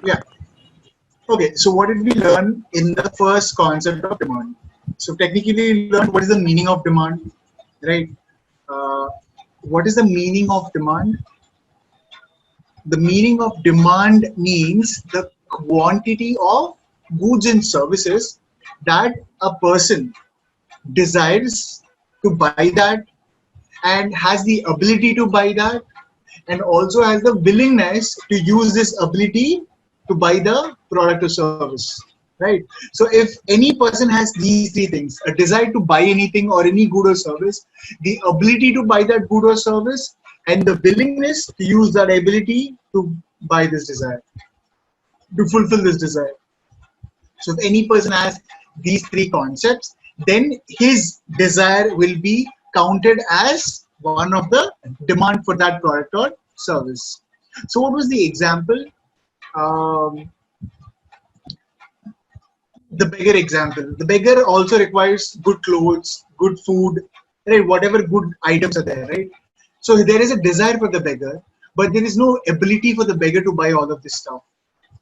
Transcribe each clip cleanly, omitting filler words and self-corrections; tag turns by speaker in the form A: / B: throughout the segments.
A: Yeah. Okay, so what did we learn in the first concept of demand? So technically we learned what is the meaning of demand, right? Uh, what is the meaning of demand? The meaning of demand means the quantity of goods and services that a person desires to buy that and has the ability to buy that and also has the willingness to use this ability to buy the product or service, right? So if any person has these three things, a desire to buy anything or any good or service, the ability to buy that good or service, and the willingness to use that ability to buy this desire, to fulfill this desire. So if any person has these three concepts, then his desire will be counted as one of the demand for that product or service. So what was the example? Um, the beggar example. The beggar also requires good clothes, good food, right? Whatever good items are there, right? So there is a desire for the beggar, but there is no ability for the beggar to buy all of this stuff,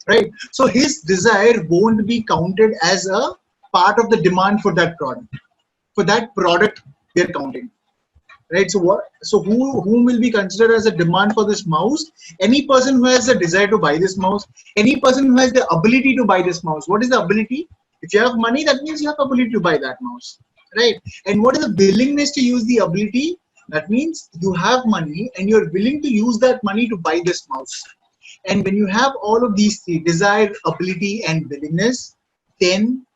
A: right? So his desire won't be counted as a part of the demand for that product. For that product, they're counting, right? So what? So whom will be considered as a demand for this mouse? Any person who has a desire to buy this mouse, any person who has the ability to buy this mouse. What is the ability? If you have money, that means you have ability to buy that mouse, right? And what is the willingness to use the ability? That means you have money and you're willing to use that money to buy this mouse. And when you have all of these three, desire, ability, and willingness, then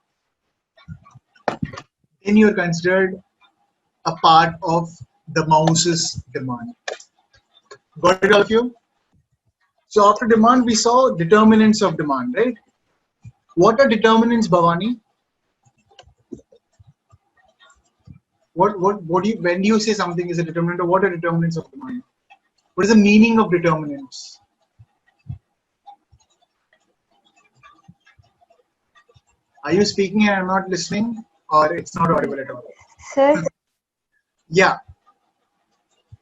A: you're considered a part of the mouse's demand. Got it, all of you? So after demand, we saw determinants of demand, right? What are determinants, Bhavani? What do you, when you say something is a determinant, or what are determinants of demand? What is the meaning of determinants? Are you speaking and I'm not listening, or it's not audible at all?
B: Sir,
A: Yeah,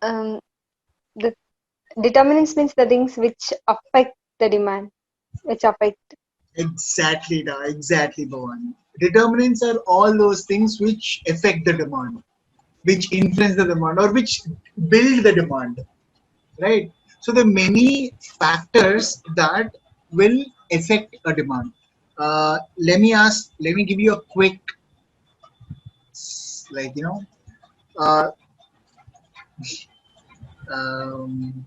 B: the determinants means the things which affect the demand, which affect.
A: exactly, exactly, Bhavani. Determinants are all those things which affect the demand, which influence the demand, or which build the demand, right? So there are many factors that will affect a demand. Let me give you a quick, like, uh, um,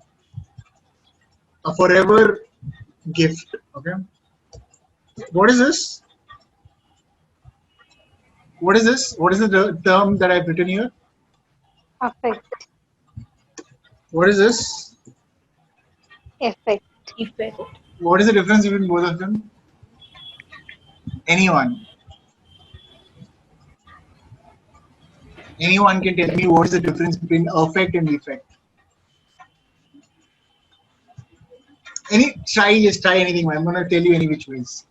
A: a forever gift. Okay, what is this? What is this? What is the term that I've written here?
B: Affect.
A: What is this?
B: Effect.
C: Effect.
A: What is the difference between both of them? Anyone? Anyone can tell me what is the difference between affect and effect? Just try anything. I'm gonna tell you any which ways.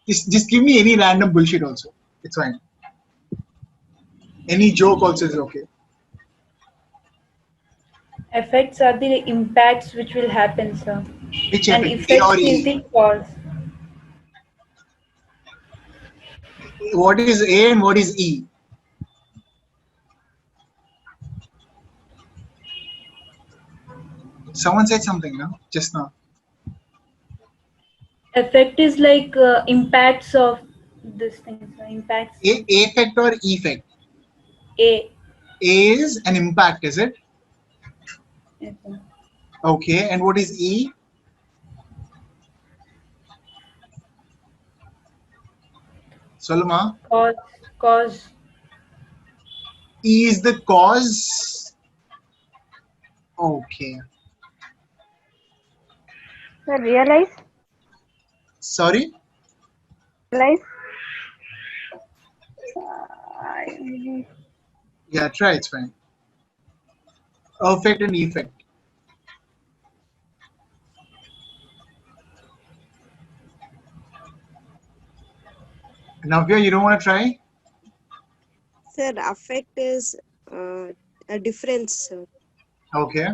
A: Just give me any random bullshit also. It's fine. Any joke also is okay.
C: Effects are the impacts which will happen, sir.
A: Which
C: And
A: effect? A or
C: effect is
A: E?
C: the cause.
A: What is A and what is E? Someone said something, no? Just now.
C: Effect is like impacts of this thing, sir. Impacts.
A: Effect or effect?
C: A.
A: A is an impact, is it?
C: Yes, sir.
A: Okay. And what is E? Solma.
C: Cause. Cause.
A: E is the cause. Okay.
B: Sir, realize.
A: Sorry?
B: Realize.
A: Yeah, try. It's fine. Affect and effect. Navya, you don't want to try?
D: Sir, affect is a difference, sir.
A: Okay.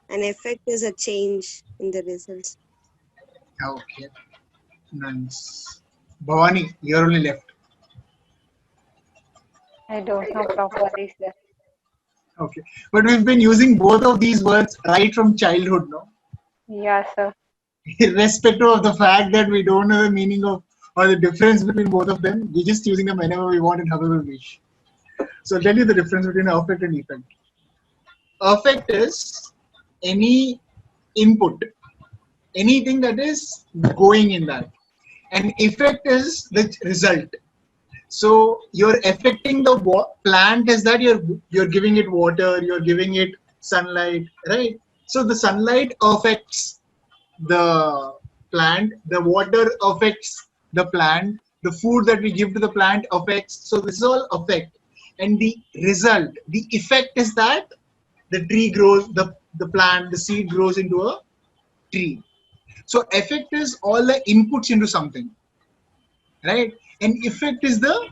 D: An effect is a change in the results.
A: Okay, nice. Bhavani, you're only left.
B: I don't know properly, sir.
A: Okay, but we've been using both of these words right from childhood, no?
B: Yeah, sir.
A: Irrespective of the fact that we don't know the meaning of or the difference between both of them, we're just using them whenever we want and however we wish. So I'll tell you the difference between affect and effect. Affect is any input, anything that is going in that, and effect is the result. So you're affecting the plant is that you're giving it water, you're giving it sunlight, right? So the sunlight affects the plant, the water affects the plant, the food that we give to the plant affects. So this is all affect, and the result, the effect is that the tree grows, the plant, the seed grows into a tree. So effect is all the inputs into something, right? And effect is the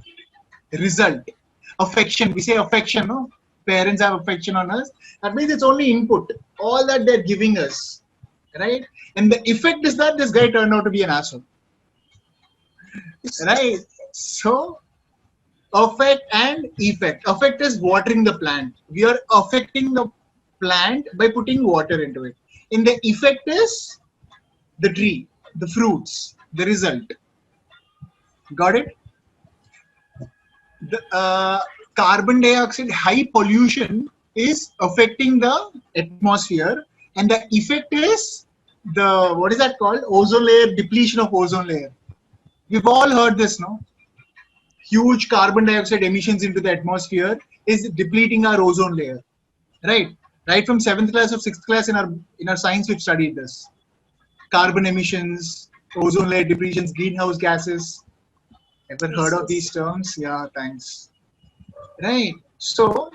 A: result. Affection, we say affection, no? Parents have affection on us. That means it's only input, all that they're giving us, right? And the effect is that this guy turned out to be an asshole, right? So affect and effect. Affect is watering the plant. We are affecting the plant by putting water into it. And the effect is the tree, the fruits, the result. Got it? The carbon dioxide, high pollution is affecting the atmosphere, and the effect is the, what is that called? Ozone layer, depletion of ozone layer. We've all heard this, no? Huge carbon dioxide emissions into the atmosphere is depleting our ozone layer, right? Right from 7th class or 6th class in our science, we've studied this. Carbon emissions, ozone layer depletions, greenhouse gases. Ever heard of these terms? Yeah, thanks. Right. So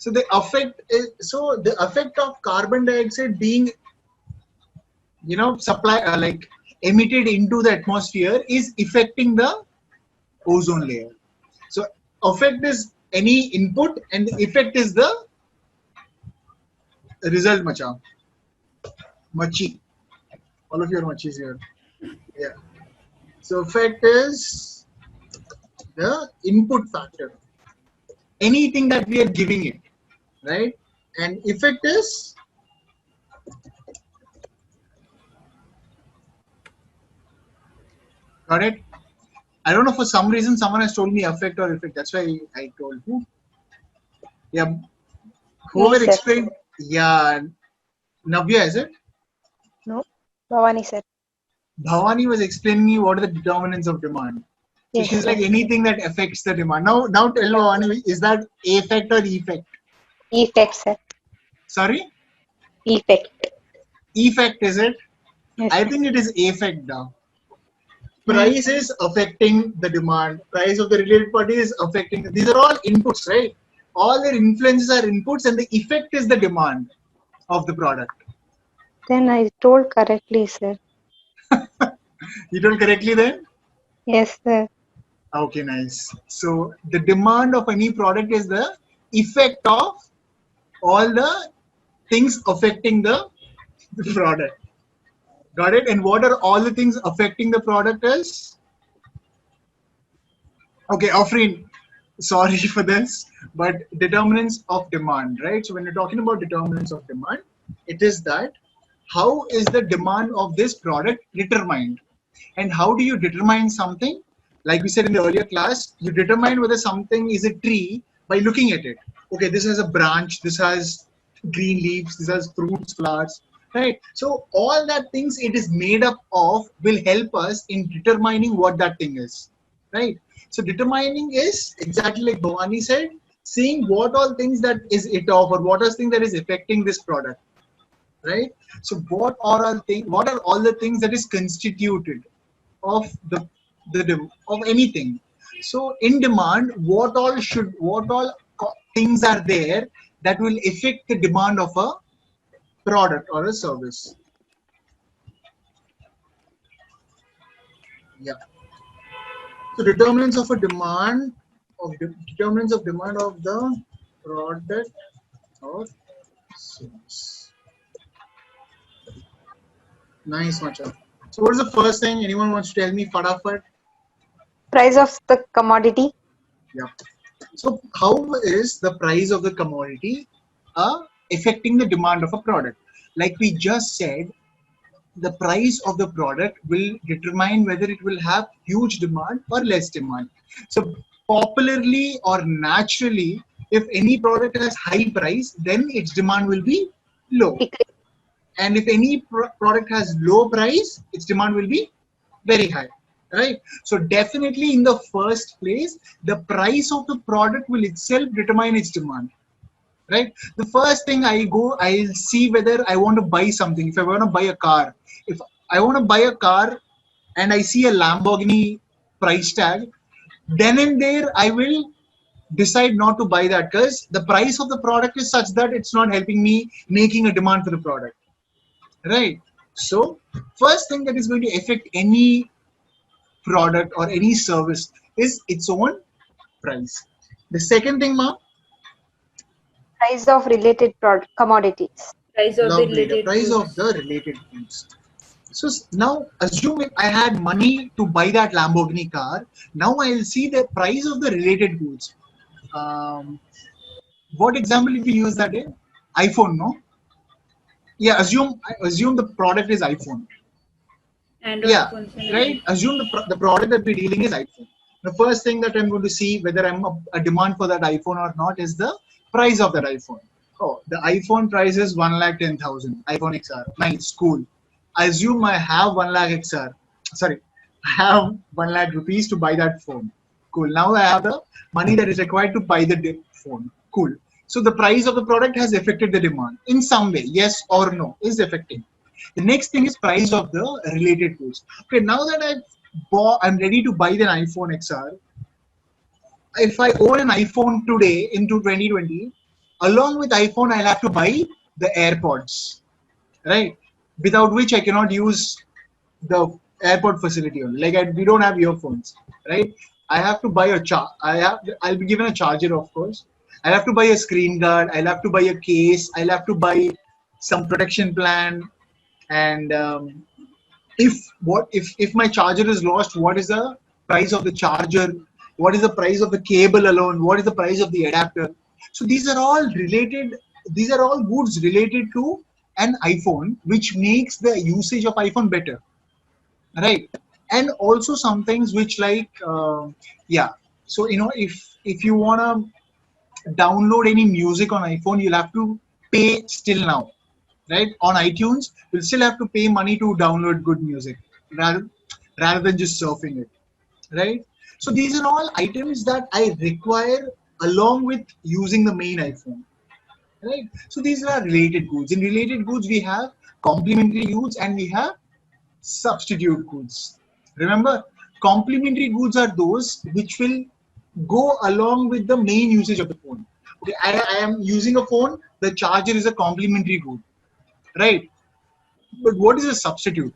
A: the effect is, so the effect of carbon dioxide being, supply like emitted into the atmosphere is affecting the ozone layer. So effect is any input and the effect is the result, macha. Machi. All of your machis here. Yeah. So effect is the input factor. Anything that we are giving it, right? And effect is got it. I don't know, for some reason someone has told me effect or effect. That's why I told who. Yeah,
B: Me,
A: whoever
B: sir.
A: explained. Yeah, Navya, is it?
B: No. Bhavani, sir.
A: Bhavani was explaining me what are the determinants of demand. So
B: Yes,
A: she's
B: sir.
A: like anything that affects the demand. Now tell Bhavani, is that affect or effect?
B: Effect, sir.
A: Sorry,
B: Effect.
A: effect is it?
B: Yes,
A: I
B: sir.
A: think it is affect now.
B: Hmm.
A: Price is affecting the demand. Price of the related party is affecting. These are all inputs, right? All their influences are inputs, and the effect is the demand of the product.
B: Then I told correctly, sir.
A: You told correctly then?
B: Yes, sir.
A: Okay, nice. So the demand of any product is the effect of all the things affecting the product. Got it? And what are all the things affecting the product is? Okay, Afreen, sorry for this, but determinants of demand, right? So when you're talking about determinants of demand, it is that how is the demand of this product determined? And how do you determine something? Like we said in the earlier class, you determine whether something is a tree by looking at it. Okay, this has a branch, this has green leaves, this has fruits, flowers, right? So all that things it is made up of will help us in determining what that thing is, right? So determining is exactly like Bhavani said, seeing what all things that is it of or what are things that is affecting this product, right? So what are all things? What are all the things that is constituted of of anything? So in demand, what all things are there that will affect the demand of a product or a service? Yeah. So determinants of a demand determinants of demand of the product or service. Nice, Macha. So what is the first thing anyone wants to tell me? Fadafat?
B: Price of the commodity.
A: Yeah. So how is the price of the commodity affecting the demand of a product? Like we just said, the price of the product will determine whether it will have huge demand or less demand. So popularly or naturally, if any product has high price, then its demand will be low.
B: Decrease.
A: And if any product has low price, its demand will be very high, right? So definitely in the first place, the price of the product will itself determine its demand, right? The first thing I'll see whether I want to buy something. If I want to buy a car, if I want to buy a car and I see a Lamborghini price tag, then and there I will decide not to buy that because the price of the product is such that it's not helping me making a demand for the product, right? So first thing that is going to affect any product or any service is its own price. The second thing, ma'am,
B: Price of related commodities.
C: Price of the
A: lovely, the
C: related
A: price of
C: goods.
A: the related goods. So now assume if I had money to buy that Lamborghini car, now I'll see the price of the related goods. Um, what example if we use that in iPhone, no? Yeah, assume the product is iPhone.
C: Android
A: Yeah,
C: phones and
A: right.
C: iPhone.
A: Assume the product that we're dealing is iPhone. The first thing that I'm going to see whether I'm a demand for that iPhone or not is the price of that iPhone. Oh, the iPhone price is 1,10,000. iPhone XR. Nice, cool. I assume I have 1 lakh XR. Sorry, I have 1 lakh rupees to buy that phone. Cool. Now I have the money that is required to buy the phone. Cool. So the price of the product has affected the demand in some way. Yes or no is affecting. The next thing is price of the related goods. Okay, now that I'm ready to buy the iPhone XR. If I own an iPhone today into 2020, along with iPhone, I'll have to buy the AirPods, right? Without which I cannot use the AirPod facility only. Like we don't have earphones, right? I have to buy I'll be given a charger, of course. I'll have to buy a screen guard. I'll have to buy a case. I'll have to buy some protection plan, and if my charger is lost, what is the price of the charger? What is the price of the cable alone? What is the price of the adapter? So these are all related. These are all goods related to an iPhone, which makes the usage of iPhone better, right? And also some things which like yeah. So if you wanna download any music on iPhone, you'll have to pay still now, right? On iTunes, you'll still have to pay money to download good music rather than just surfing it, right? So these are all items that I require along with using the main iPhone, right? So these are related goods. In related goods, we have complementary goods and we have substitute goods. Remember, complementary goods are those which will go along with the main usage of the phone. Okay, I am using a phone, the charger is a complementary good, right? But what is a substitute?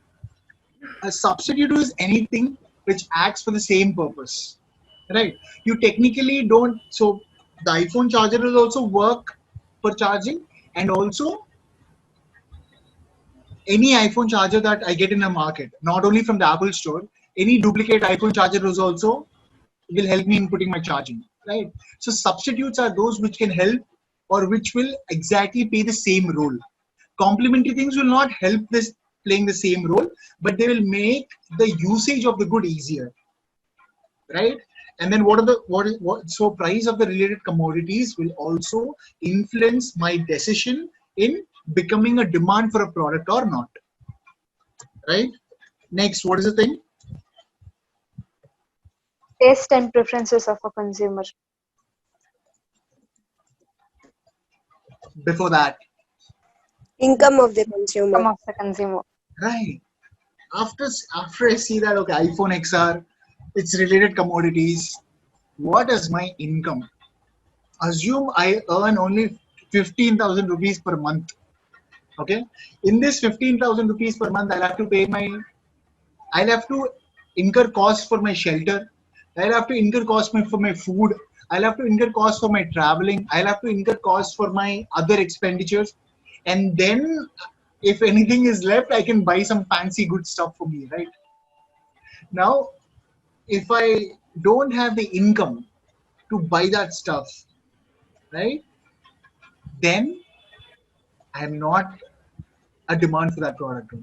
A: A substitute is anything which acts for the same purpose, right? You technically don't, so the iPhone charger will also work for charging, and also any iPhone charger that I get in the market, not only from the Apple store, any duplicate iPhone charger is also will help me in putting my charging, right? So substitutes are those which can help or which will exactly play the same role. Complementary things will not help this playing the same role, but they will make the usage of the good easier, right? And then so price of the related commodities will also influence my decision in becoming a demand for a product or not, right? Next, what is the thing?
B: Taste and preferences of a consumer.
A: Before that,
D: Income of the
B: Income
D: consumer.
B: of the consumer.
A: right? After I see that, okay, iPhone XR, it's related commodities. What is my income? Assume I earn only 15,000 rupees per month. Okay, in this 15,000 rupees per month, I'll have to incur costs for my shelter. I'll have to incur costs for my food. I'll have to incur costs for my traveling. I'll have to incur costs for my other expenditures. And then if anything is left, I can buy some fancy good stuff for me, right? Now, if I don't have the income to buy that stuff, right, then I'm not a demand for that product.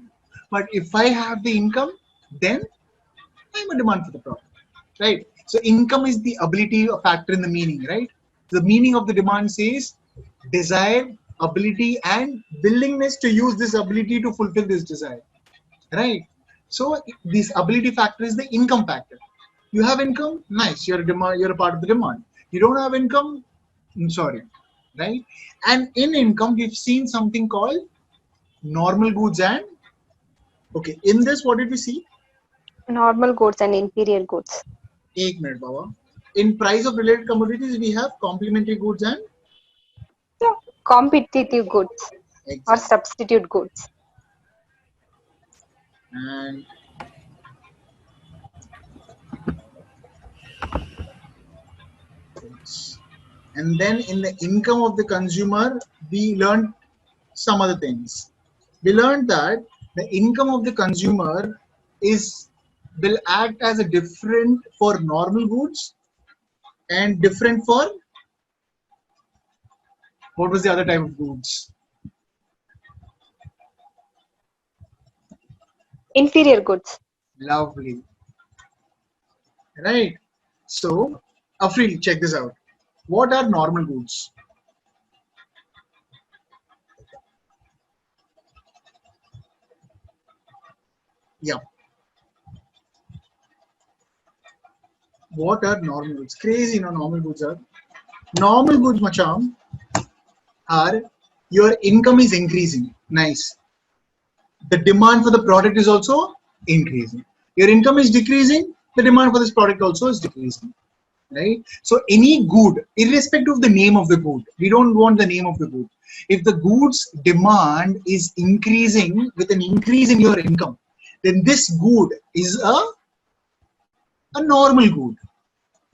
A: But if I have the income, then I'm a demand for the product, right? So income is the ability of factor in the meaning, right? The meaning of the demand says desire, ability, and willingness to use this ability to fulfill this desire, right? So this ability factor is the income factor. You have income, nice. You're a demand. You're a part of the demand. You don't have income, I'm sorry, right? And in income, we've seen something called normal goods and okay. In this, what did we see?
B: Normal goods and inferior goods.
A: Ek minute, Baba. In price of related commodities, we have complementary goods and
B: Competitive goods or
A: exact.
B: substitute goods.
A: And then in the income of the consumer, we learned some other things. We learned that the income of the consumer will act as a different for normal goods and different for what was the other type of goods?
B: Inferior goods.
A: Lovely. Right. So, Afril, check this out. What are normal goods? Yeah. What are normal goods? Crazy, normal goods are. Normal goods, macham, are your income is increasing. Nice. The demand for the product is also increasing. Your income is decreasing, the demand for this product also is decreasing. Right? So any good, irrespective of the name of the good, we don't want the name of the good. If the goods demand is increasing with an increase in your income, then this good is a normal good.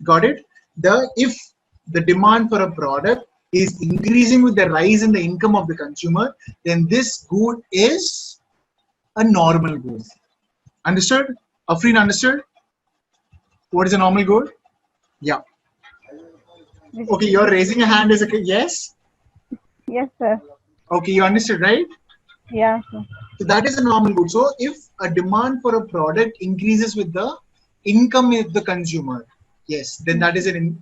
A: Got it? If the demand for a product is increasing with the rise in the income of the consumer, then this good is a normal good. Understood? Afriin, understood? What is a normal good? Yeah. Okay, you're raising a hand as a yes?
E: Yes, sir.
A: Okay, you understood, right?
E: Yeah, sir.
A: So that is a normal good. So if a demand for a product increases with the income of the consumer, yes, then that is a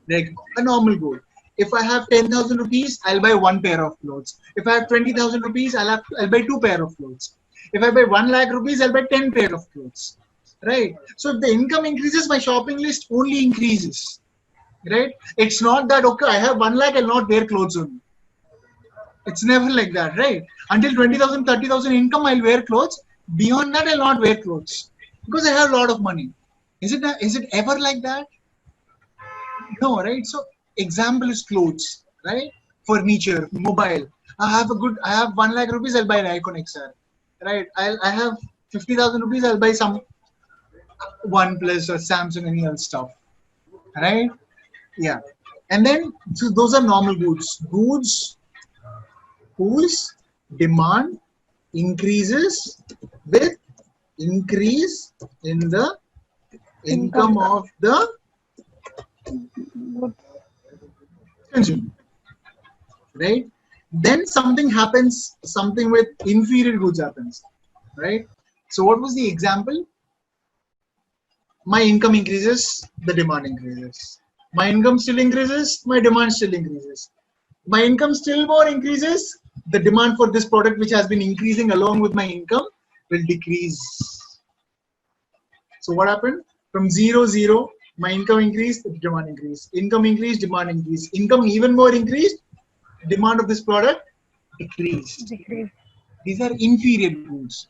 A: normal good. If I have 10,000 rupees, I'll buy one pair of clothes. If I have 20,000 rupees, I'll buy two pair of clothes. If I buy 1 lakh rupees, I'll buy 10 pair of clothes. Right? So if the income increases, my shopping list only increases. Right? It's not that, okay, I have 1 lakh, I'll not wear clothes only. It's never like that, right? Until 20,000, 30,000 income, I'll wear clothes. Beyond that, I'll not wear clothes because I have a lot of money. Is it ever like that? No, right? So example is clothes, right? Furniture, mobile. I have 1 lakh rupees, I'll buy an iPhone XR, right? I have 50,000 rupees, I'll buy some OnePlus or Samsung, any other stuff, right? Yeah. And then, so those are normal goods. Goods whose demand increases with increase in the income of the consumer, right? Then something happens, something with inferior goods happens, right? So what was the example? My income increases, the demand increases. My income still increases, my demand still increases. My income still more increases, the demand for this product which has been increasing along with my income will decrease. So what happened? From 0, my income increased, the demand increased. Income increased, demand increased. Income even more increased, demand of this product decreased. These are inferior goods.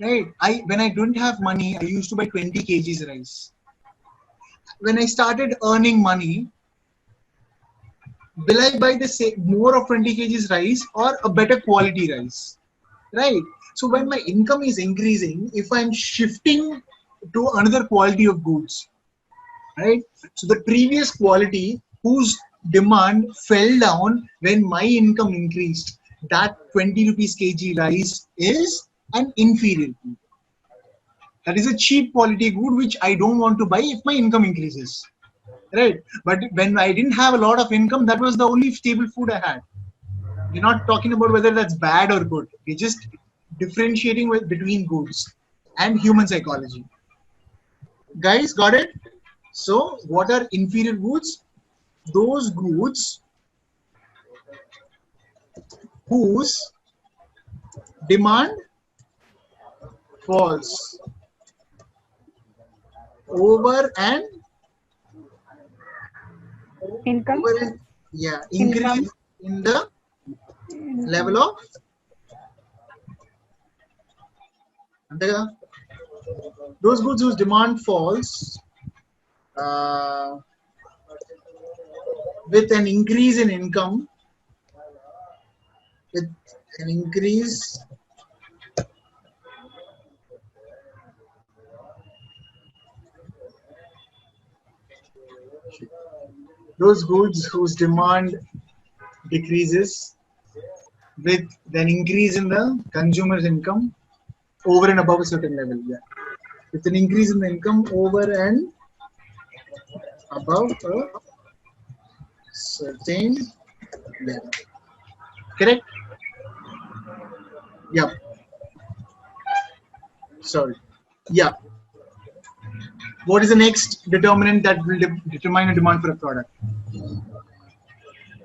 A: Right? When I don't have money, I used to buy 20 kgs rice. When I started earning money, will I buy the same more of 20 kgs rice or a better quality rice? Right? So when my income is increasing, if I'm shifting to another quality of goods, right? So the previous quality whose demand fell down when my income increased, that 20 rupees kg rice is an inferior food. That is a cheap quality good which I don't want to buy if my income increases. Right? But when I didn't have a lot of income, that was the only stable food I had. We're not talking about whether that's bad or good. We're just differentiating between goods and human psychology. Guys, got it? So, what are inferior goods? Those goods whose demand falls over and
E: Income.
A: increase in the level of those goods whose demand falls with an increase in income, with an increase those goods whose demand decreases with an increase in the consumer's income over and above a certain level. Yeah. With an increase in the income over and above a certain level. Correct? Yeah. Sorry. Yeah. What is the next determinant that will determine a demand for a product?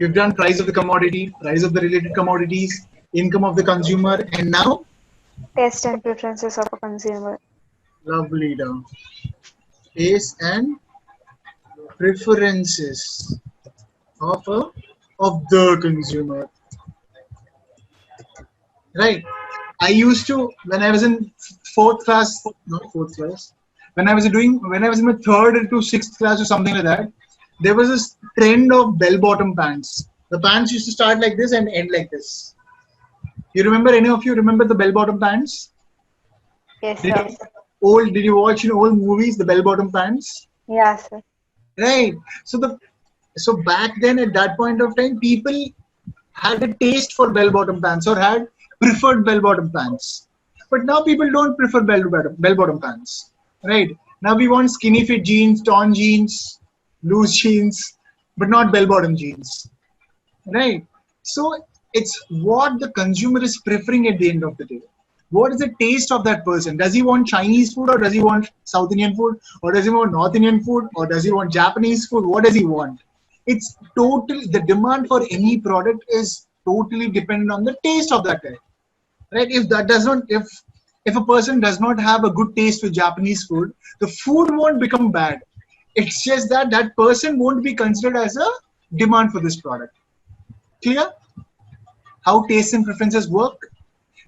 A: We've done price of the commodity, price of the related commodities, income of the consumer, and now
B: Taste and preferences of a consumer.
A: lovely down. Taste and preferences of the consumer. Right. I used to, when I was in fourth class, not fourth class, when I was in my third to sixth class or something like that, there was this trend of bell-bottom pants. The pants used to start like this and end like this. You remember, any of you remember the bell-bottom pants?
B: Yes,
A: Did
B: sir.
A: you watch in old movies the bell-bottom pants?
B: Yeah, sir.
A: Right. So back then at that point of time, people had a taste for bell-bottom pants or had preferred bell-bottom pants. But now people don't prefer bell-bottom pants. Right. Now we want skinny fit jeans, torn jeans, loose jeans, but not bell-bottom jeans. Right. So it's what the consumer is preferring at the end of the day. What is the taste of that person? Does he want Chinese food or does he want South Indian food or does he want North Indian food or does he want Japanese food? What does he want? It's totally, the demand for any product is totally dependent on the taste of that guy. Right? If a person does not have a good taste with Japanese food, the food won't become bad. It's just that that person won't be considered as a demand for this product. Clear? How taste and preferences work?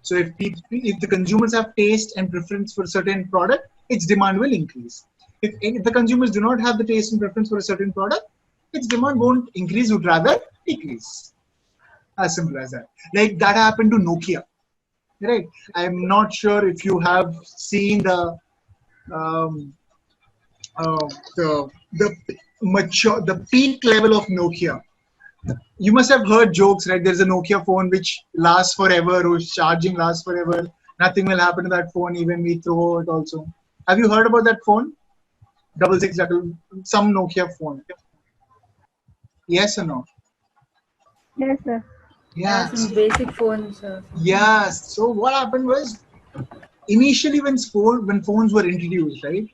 A: So if the consumers have taste and preference for a certain product, its demand will increase. If the consumers do not have the taste and preference for a certain product, its demand won't increase, would rather decrease. As simple as that. Like that happened to Nokia. Right? I'm not sure if you have seen the peak level of Nokia. You must have heard jokes, right? There's a Nokia phone which lasts forever, whose charging lasts forever. Nothing will happen to that phone, even we throw it also. Have you heard about that phone? 66, some Nokia phone. Yes or no?
E: Yes, sir.
C: Yeah,
A: Yes.
C: some basic phones.
A: Yes. So what happened was, initially when phones were introduced, right?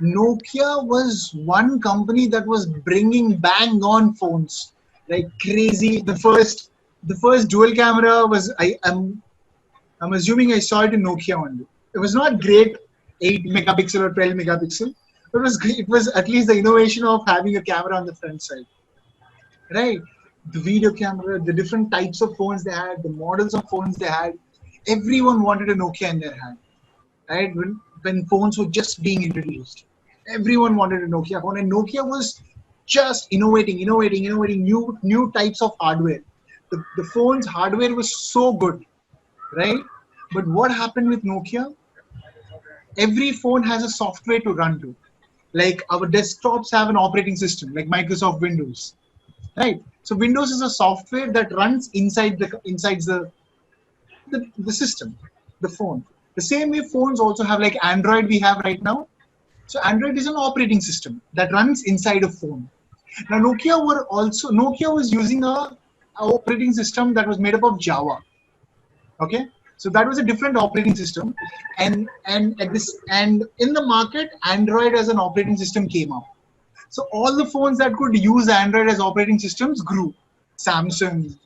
A: Nokia was one company that was bringing bang on phones like crazy. The first dual camera was I'm assuming I saw it in Nokia only. It was not great, 8 megapixel or 12 megapixel. But it was at least the innovation of having a camera on the front side, right? The video camera, the different types of phones they had, the models of phones they had. Everyone wanted a Nokia in their hand, right? When phones were just being introduced, everyone wanted a Nokia phone, and Nokia was just innovating new types of hardware. The phone's hardware was so good, right? But what happened with Nokia? Every phone has a software to run to. Like our desktops have an operating system, like Microsoft Windows, right? So Windows is a software that runs inside the system, the phone. The same way phones also have, like Android we have right now. So Android is an operating system that runs inside a phone. Now Nokia was using a operating system that was made up of Java. Okay, so that was a different operating system, and in the market, Android as an operating system came up. So all the phones that could use Android as operating systems grew. Samsung,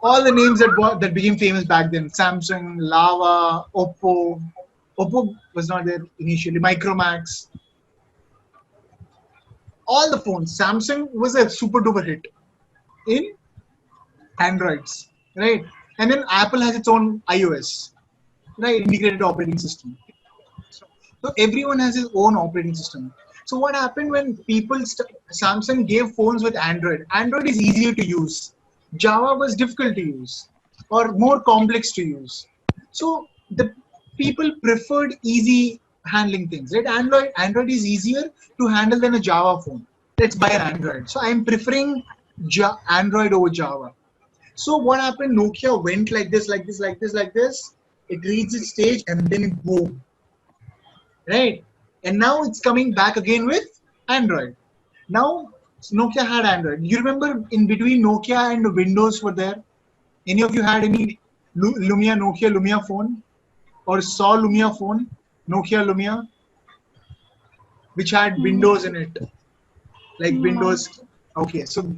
A: all the names that became famous back then: Samsung, Lava, Oppo. Oppo was not there initially. Micromax, all the phones. Samsung was a super duper hit in Androids, right? And then Apple has its own iOS, right? Integrated operating system. So everyone has his own operating system. So what happened when Samsung gave phones with Android? Android is easier to use. Java was difficult to use or more complex to use. So the people preferred easy handling things, right? Android is easier to handle than a Java phone. Let's buy an Android. So I'm preferring Android over Java. So what happened? Nokia went like this, like this, like this, like this. It reached its stage and then boom, right? And now it's coming back again with Android. Now Nokia had Android. You remember in between Nokia and Windows were there? Any of you had any Nokia Lumia phone or saw Lumia phone? Nokia Lumia, which had Windows in it, like Windows. Okay, so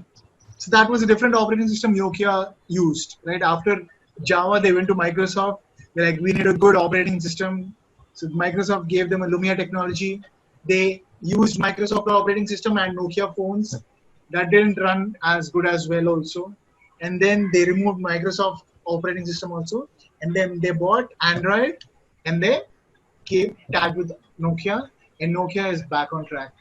A: that was a different operating system Nokia used, right? After Java, they went to Microsoft. They're like, we need a good operating system. So Microsoft gave them a Lumia technology. They used Microsoft operating system and Nokia phones. That didn't run as good as well also. And then they removed Microsoft operating system also. And then they bought Android and they came tagged with Nokia. And Nokia is back on track,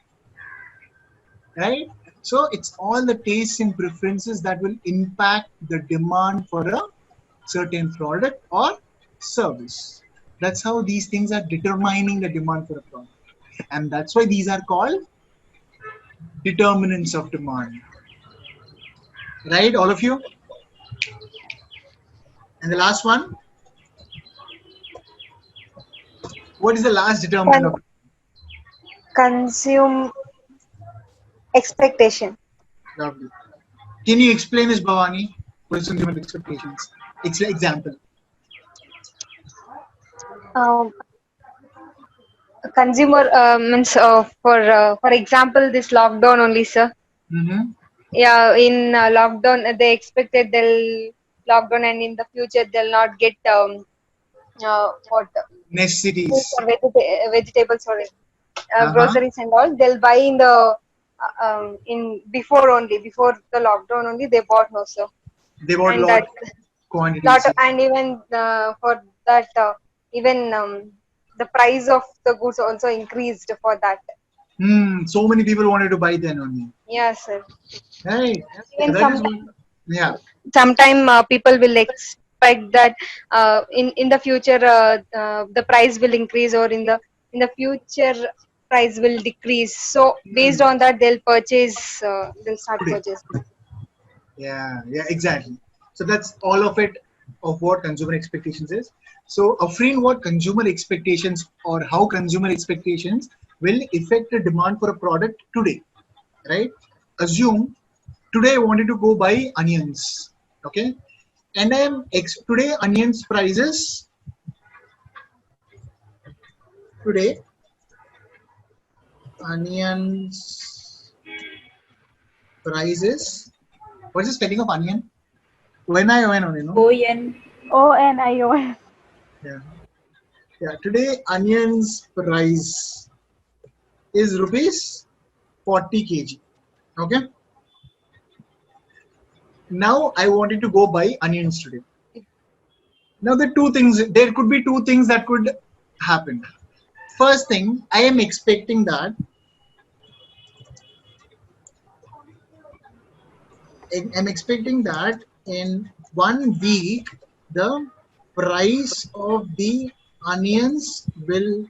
A: right? So it's all the tastes and preferences that will impact the demand for a certain product or service. That's how these things are determining the demand for a product. And that's why these are called determinants of demand. Right, all of you? And the last one, what is the last determinant of
B: Consume expectation.
A: lovely? Can you explain this, Bhavani? What is consumer expectations? Example.
B: Um, Consumer means for example, this lockdown only, sir.
A: Mm-hmm.
B: Yeah, in lockdown they expected they'll lockdown, and in the future they'll not get what food
A: Necessities.
B: or vegetables or
A: Uh-huh.
B: groceries and all. They'll buy in the in before the lockdown only they bought no, sir.
A: They bought
B: And that
A: lot quantities.
B: lot and even for that even the price of the goods also increased for that.
A: So many people wanted to buy then only.
B: Yes, sir.
A: Right. So
B: Even
A: that is what, yeah.
B: sometime people will expect that in the future the price will increase, or in the future price will decrease. So based on that they'll start
A: Today.
B: purchasing.
A: Yeah, exactly. So that's all of it of what consumer expectations is. So Afreen, what consumer expectations or how consumer expectations will affect the demand for a product today, right? Assume today I wanted to go buy onions, okay? And today onions prices today onions prices. What's the spelling of onion? O-N-I-O-N only, no?
C: ON.
E: ONION.
A: Yeah. Yeah. Today onions price is rupees 40 kg. Okay. Now I wanted to go buy onions today. Now there could be two things that could happen. First thing, I am expecting that in 1 week the price of the onions will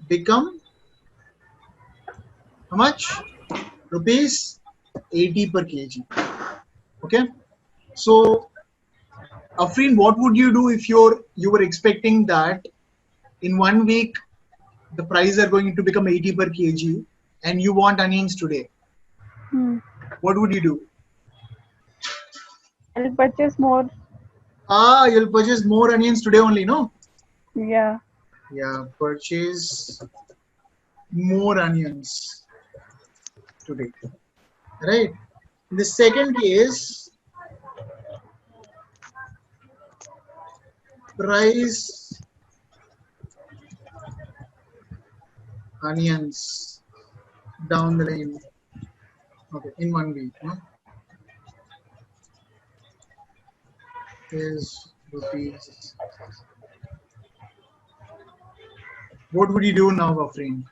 A: become how much? Rupees 80 per kg. Okay. So, Afreen, what would you do if you were expecting that in 1 week the prices are going to become 80 per kg and you want onions today? What would you do?
E: I'll purchase more.
A: You'll purchase more onions today only, no?
E: Yeah.
A: Yeah, purchase more onions today. Right? In the second case, price onions down the line. Okay, in 1 week, no? Is rupees. What would you do now, Afreen?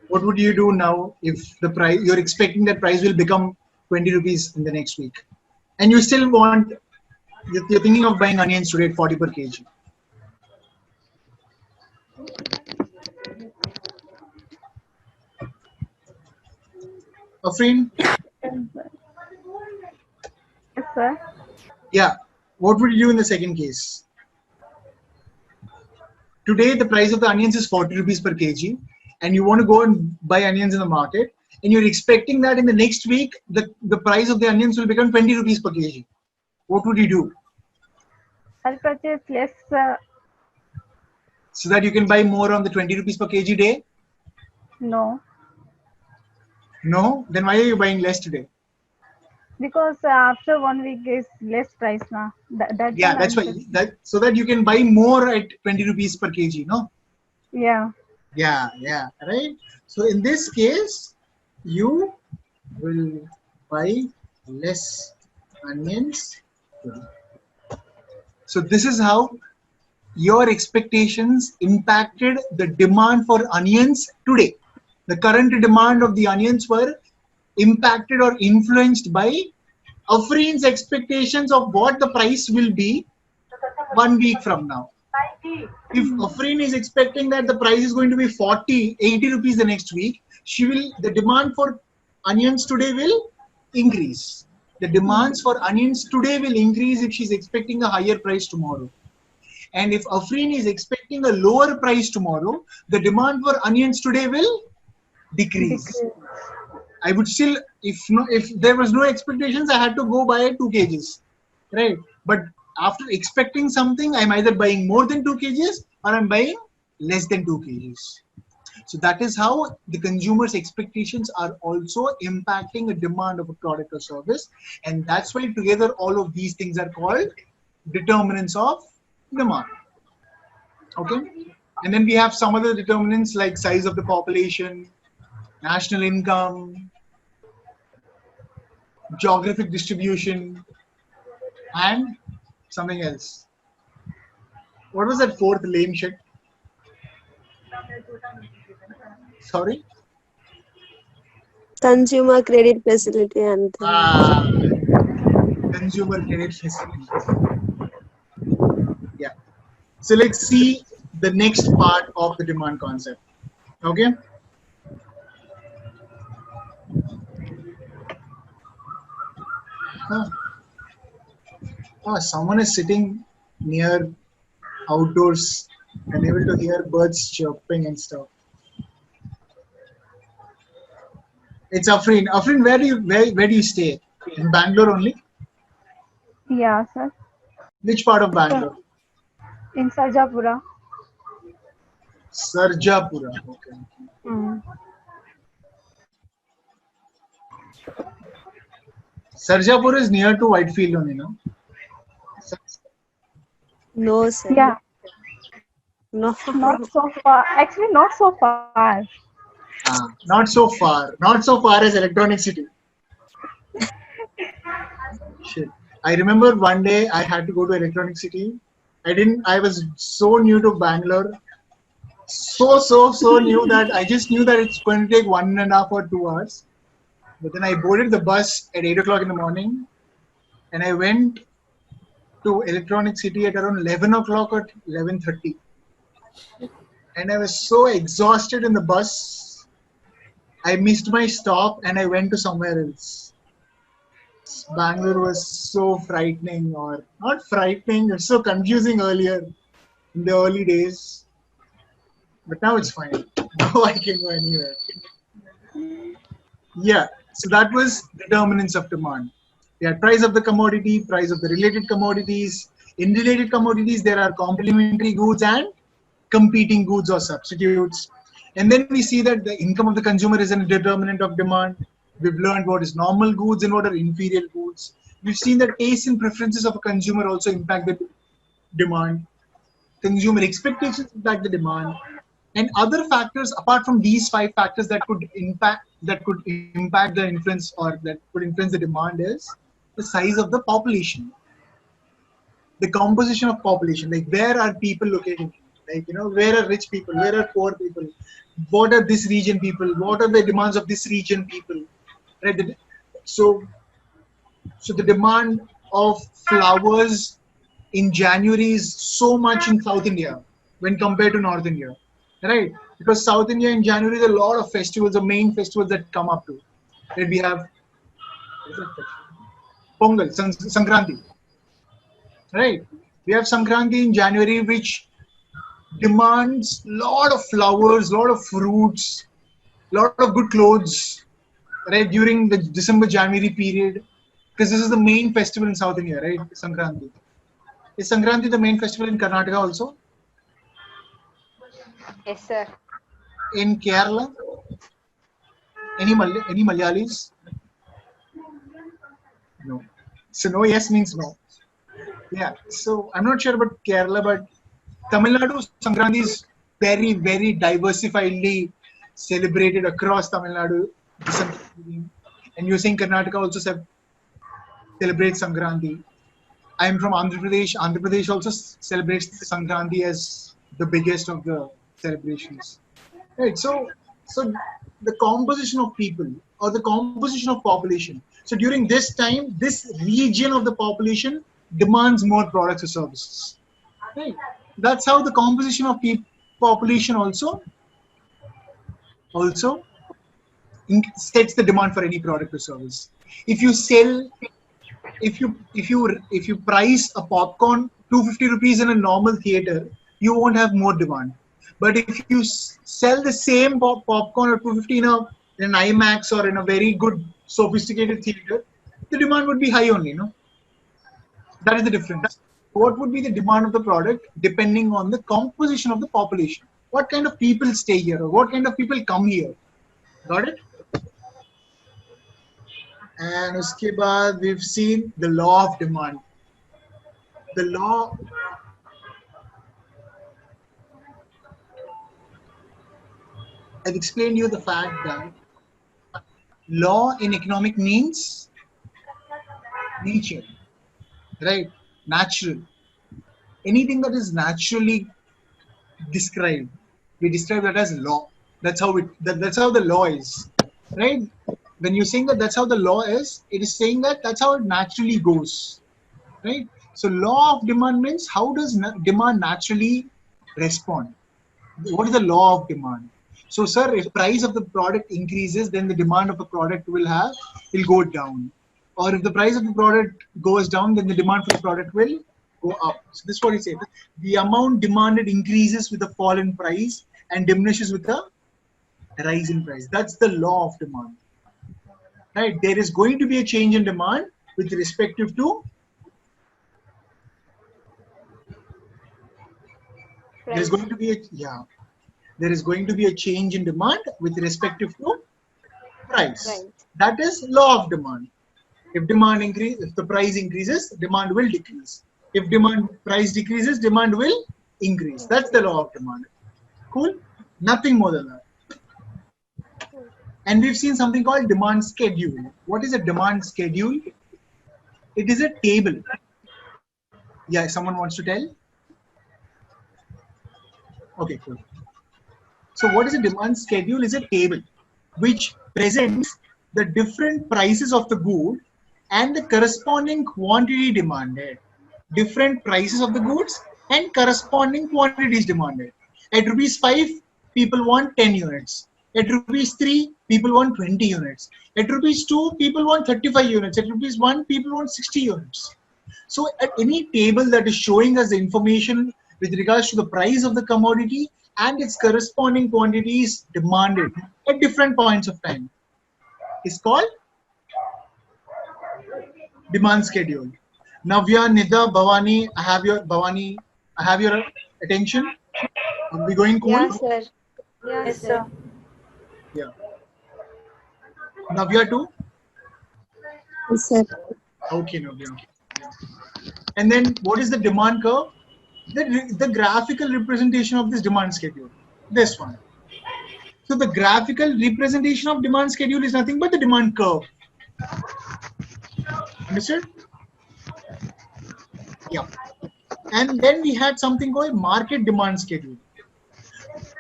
A: What would you do now if the price you're expecting that price will become 20 rupees in the next week, and you still want you're thinking of buying onions today at 40 per kg? Afreen?
E: Yes, sir.
A: Yeah. What would you do in the second case? Today the price of the onions is 40 rupees per kg, and you want to go and buy onions in the market, and you're expecting that in the next week the price of the onions will become 20 rupees per kg. What would you do?
E: I'll purchase less.
A: So that you can buy more on the 20 rupees per kg day?
E: No,
A: No? Then why are you buying less today?
E: because after 1 week is less price now. That's
A: Yeah,
E: all
A: that's
E: I'm
A: why so that you can buy more at 20 rupees per kg, no?
E: Yeah.
A: Yeah, right? So in this case, you will buy less onions today. So this is how your expectations impacted the demand for onions today. The current demand of the onions were impacted or influenced by Afreen's expectations of what the price will be 1 week from now. If Afreen is expecting that the price is going to be 40, 80 rupees the next week, the demand for onions today will increase. The demands for onions today will increase if she's expecting a higher price tomorrow. And if Afreen is expecting a lower price tomorrow, the demand for onions today will decrease. I would still, if there was no expectations, I had to go buy 2 kgs, right? But after expecting something, I'm either buying more than 2 kgs or I'm buying less than 2 kgs. So that is how the consumer's expectations are also impacting a demand of a product or service. And that's why together all of these things are called determinants of demand. Okay. And then we have some other determinants like size of the population, national income, geographic distribution, and something else. What was that fourth lame shit? Sorry?
D: Consumer credit facility and
A: Consumer credit facility. Yeah. So let's see the next part of the demand concept. Okay. Someone is sitting near outdoors and able to hear birds chirping and stuff. It's Afreen. Afreen, where do you stay? In Bangalore only?
E: Yeah, sir.
A: Which part of Bangalore?
E: In Sarjapura.
A: Sarjapura. Okay. Sarjapura is near to Whitefield only, no?
D: no, sir.
E: Yeah.
D: No.
E: Not so far. Actually, not so far.
A: Not so far. Not so far as Electronic City. Shit. I remember one day I had to go to Electronic City. I was so new to Bangalore. So new that I just knew that it's going to take 1.5 or 2 hours. But then I boarded the bus at 8 o'clock in the morning and I went to Electronic City at around 11 o'clock or 11:30. And I was so exhausted in the bus. I missed my stop and I went to somewhere else. Bangalore was so frightening, or not frightening, it's so confusing earlier in the early days. But now it's fine. Now I can go anywhere. Yeah, so that was determinants of demand. Yeah, price of the commodity, price of the related commodities. In related commodities, there are complementary goods and competing goods or substitutes. And then we see that the income of the consumer is a determinant of demand. We've learned what is normal goods and what are inferior goods. We've seen that taste and preferences of a consumer also impact the demand. Consumer expectations impact the demand. And other factors apart from these 5 factors that could impact the influence, or that could influence the demand, is the size of the population, the composition of population, like where are people located, like where are rich people, where are poor people, what are this region people, what are the demands of this region people, right? So the demand of flowers in January is so much in South India when compared to North India, right? Because South India in January, there are a lot of festivals, the main festivals that come up to. Right? We have Pongal, Sankranti, right? We have Sankranti in January, which demands a lot of flowers, a lot of fruits, a lot of good clothes, right? During the December-January period, because this is the main festival in South India, right? Sankranti. Is Sankranti the main festival in Karnataka also?
B: Yes, sir.
A: In Kerala? Any Malayalis? No. So no, yes means no. Yeah. So I'm not sure about Kerala, but Tamil Nadu Sankranti is very, very diversifiedly celebrated across Tamil Nadu. And you're saying Karnataka also celebrates Sankranti. I'm from Andhra Pradesh. Andhra Pradesh also celebrates Sankranti as the biggest of the celebrations. Right. So the composition of people or the composition of population. So during this time, this region of the population demands more products or services. Right. That's how the composition of population also sets the demand for any product or service. If you sell, if you price a popcorn 250 rupees in a normal theater, you won't have more demand. But if you sell the same popcorn at 250 in an IMAX or in a very good sophisticated theater, the demand would be high only, That is the difference. What would be the demand of the product depending on the composition of the population? What kind of people stay here, or what kind of people come here? Got it? And uske baad we've seen the law of demand. The law I've explained you the fact that law in economic means nature, right? Natural. Anything that is naturally described, we describe that as law. That's how that's how the law is, right? When you're saying that that's how the law is, it is saying that that's how it naturally goes, right? So law of demand means how does demand naturally respond? What is the law of demand? So, sir, if price of the product increases, then the demand of the product will go down. Or if the price of the product goes down, then the demand for the product will go up. So this is what he said. The amount demanded increases with a fall in price and diminishes with a rise in price. That's the law of demand. Right? There is going to be a change in demand with respect to there is going to be a change in demand with respect to price.
B: Right.
A: That is law of demand. If the price increases, demand will decrease. If price decreases, demand will increase. That's the law of demand. Cool? Nothing more than that. And we've seen something called demand schedule. What is a demand schedule? It is a table. Yeah, someone wants to tell? Okay, cool. So what is a demand schedule? Is a table which presents the different prices of the good and the corresponding quantity demanded. Different prices of the goods and corresponding quantities demanded. At rupees 5, people want 10 units. At rupees 3, people want 20 units. At rupees 2, people want 35 units. At rupees 1, people want 60 units. So at any table that is showing us the information with regards to the price of the commodity and its corresponding quantities demanded at different points of time is called demand schedule. Navya, Nida, Bhavani, I have your attention. Are we going cool?
D: Yeah, sir.
C: Yes, sir.
A: Yeah. Navya too?
D: Yes, sir.
A: Okay, Navya. And then what is the demand curve? The graphical representation of this demand schedule. This one. So the graphical representation of demand schedule is nothing but the demand curve. Understood? Yeah. And then we had something called market demand schedule.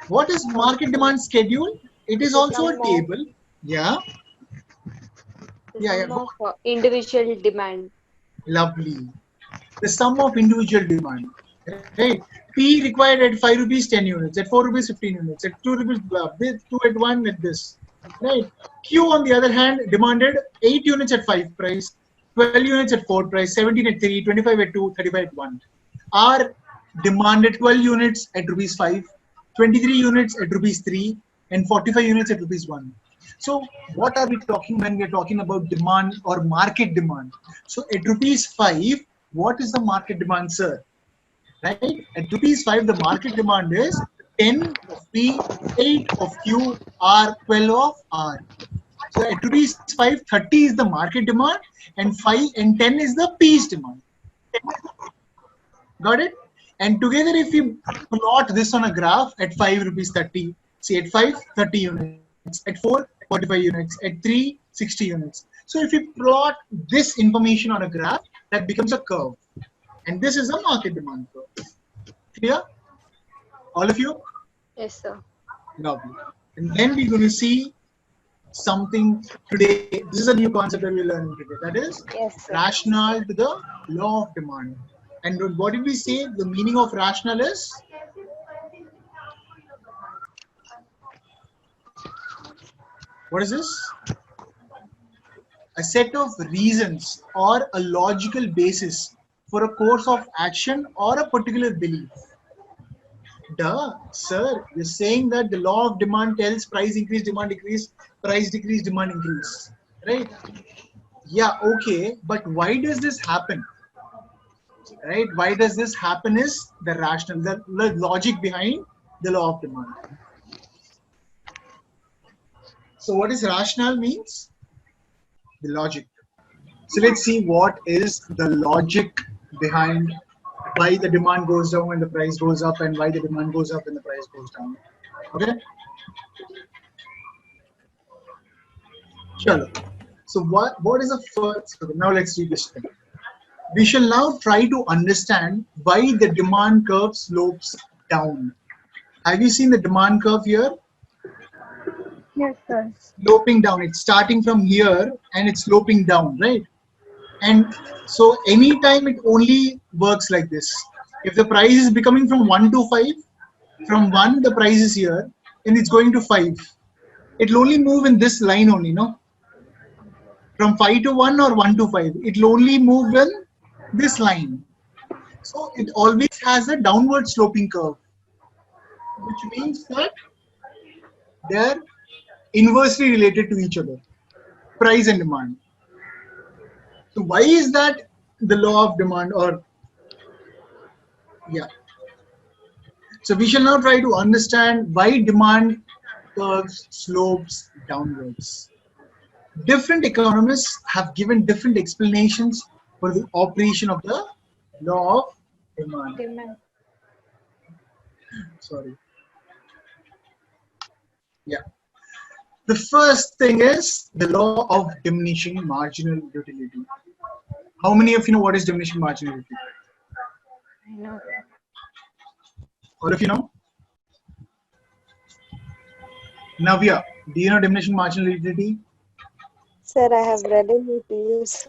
A: What is market demand schedule? It is also a table. Yeah. Yeah.
D: Sum of individual demand.
A: Lovely. The sum of individual demand. Right. P required at 5 rupees 10 units, at 4 rupees 15 units, at 2 rupees this, 2 at 1 at this. Right. Q on the other hand demanded 8 units at 5 price, 12 units at 4 price, 17 at 3, 25 at 2, 35 at 1. R demanded 12 units at rupees 5, 23 units at rupees 3, and 45 units at rupees 1. So what are we talking when we are talking about demand or market demand? So at rupees 5, what is the market demand, sir? Right? At rupees 5, the market demand is 10 of P, 8 of Q, R, 12 of R. So at rupees 5, 30 is the market demand, and 5 and 10 is the P's demand. Got it? And together, if you plot this on a graph at 5 rupees 30, see at 5, 30 units, at 4, 45 units, at 3, 60 units. So if you plot this information on a graph, that becomes a curve. And this is a market demand curve. Clear? All of you?
D: Yes, sir.
A: Lovely. And then we're going to see something today. This is a new concept that we're learning today. That is rationale to the law of demand. And what did we say? The meaning of rationale is? What is this? A set of reasons or a logical basis for a course of action or a particular belief. Duh, sir, you're saying that the law of demand tells price increase, demand decrease, price decrease, demand increase, right? Yeah, okay, but why does this happen? Right? Why does this happen is the rationale, the logic behind the law of demand. So what is rationale means? The logic. So let's see what is the logic behind why the demand goes down when the price goes up and why the demand goes up when the price goes down. Okay? Chalo. So what is the first? Okay, now let's read this thing. We shall now try to understand why the demand curve slopes down. Have you seen the demand curve here?
E: Yes, sir.
A: Sloping down. It's starting from here and it's sloping down, right? And so anytime it only works like this. If the price is becoming from 1 to 5, from 1 the price is here and it's going to 5. It will only move in this line only, no? From 5 to 1 or 1 to 5. It will only move in this line. So it always has a downward sloping curve, which means that they're inversely related to each other, price and demand. So why is that the law of demand? Or yeah. So we shall now try to understand why demand curves slopes downwards. Different economists have given different explanations for the operation of the law of demand. Sorry. Yeah. The first thing is the law of diminishing marginal utility. How many of you know what is diminishing marginal utility?
D: I know.
A: All of you know? Navya, do you know diminishing marginal utility?
D: Sir, I have read in PUs.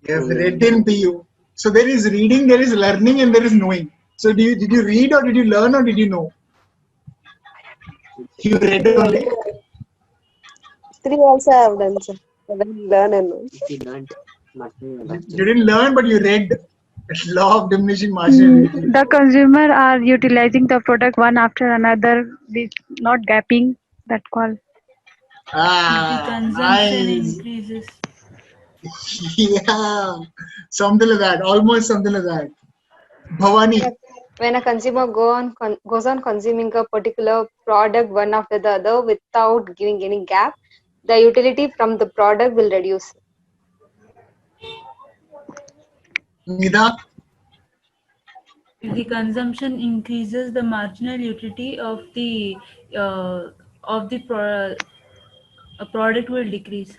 A: You have read in PU. So there is reading, there is learning, and there is knowing. So did you read or did you learn or did you know? You read only.
D: 3 also I have done, sir. I didn't learn enough.
F: You learned nothing
A: You
F: last
A: didn't learn, but you read law of diminishing marginal
E: Mm,
A: utility.
E: the consumer are utilizing the product one after another with not gapping. That call.
G: If the
A: Ah,
G: consumption
A: nice.
G: increases,
A: Yeah, something like that. Almost something like that. Bhavani.
B: When a consumer goes on consuming a particular product one after the other without giving any gap, the utility from the product will reduce.
A: Nida.
G: if the consumption increases, the marginal utility uh, of the product will decrease.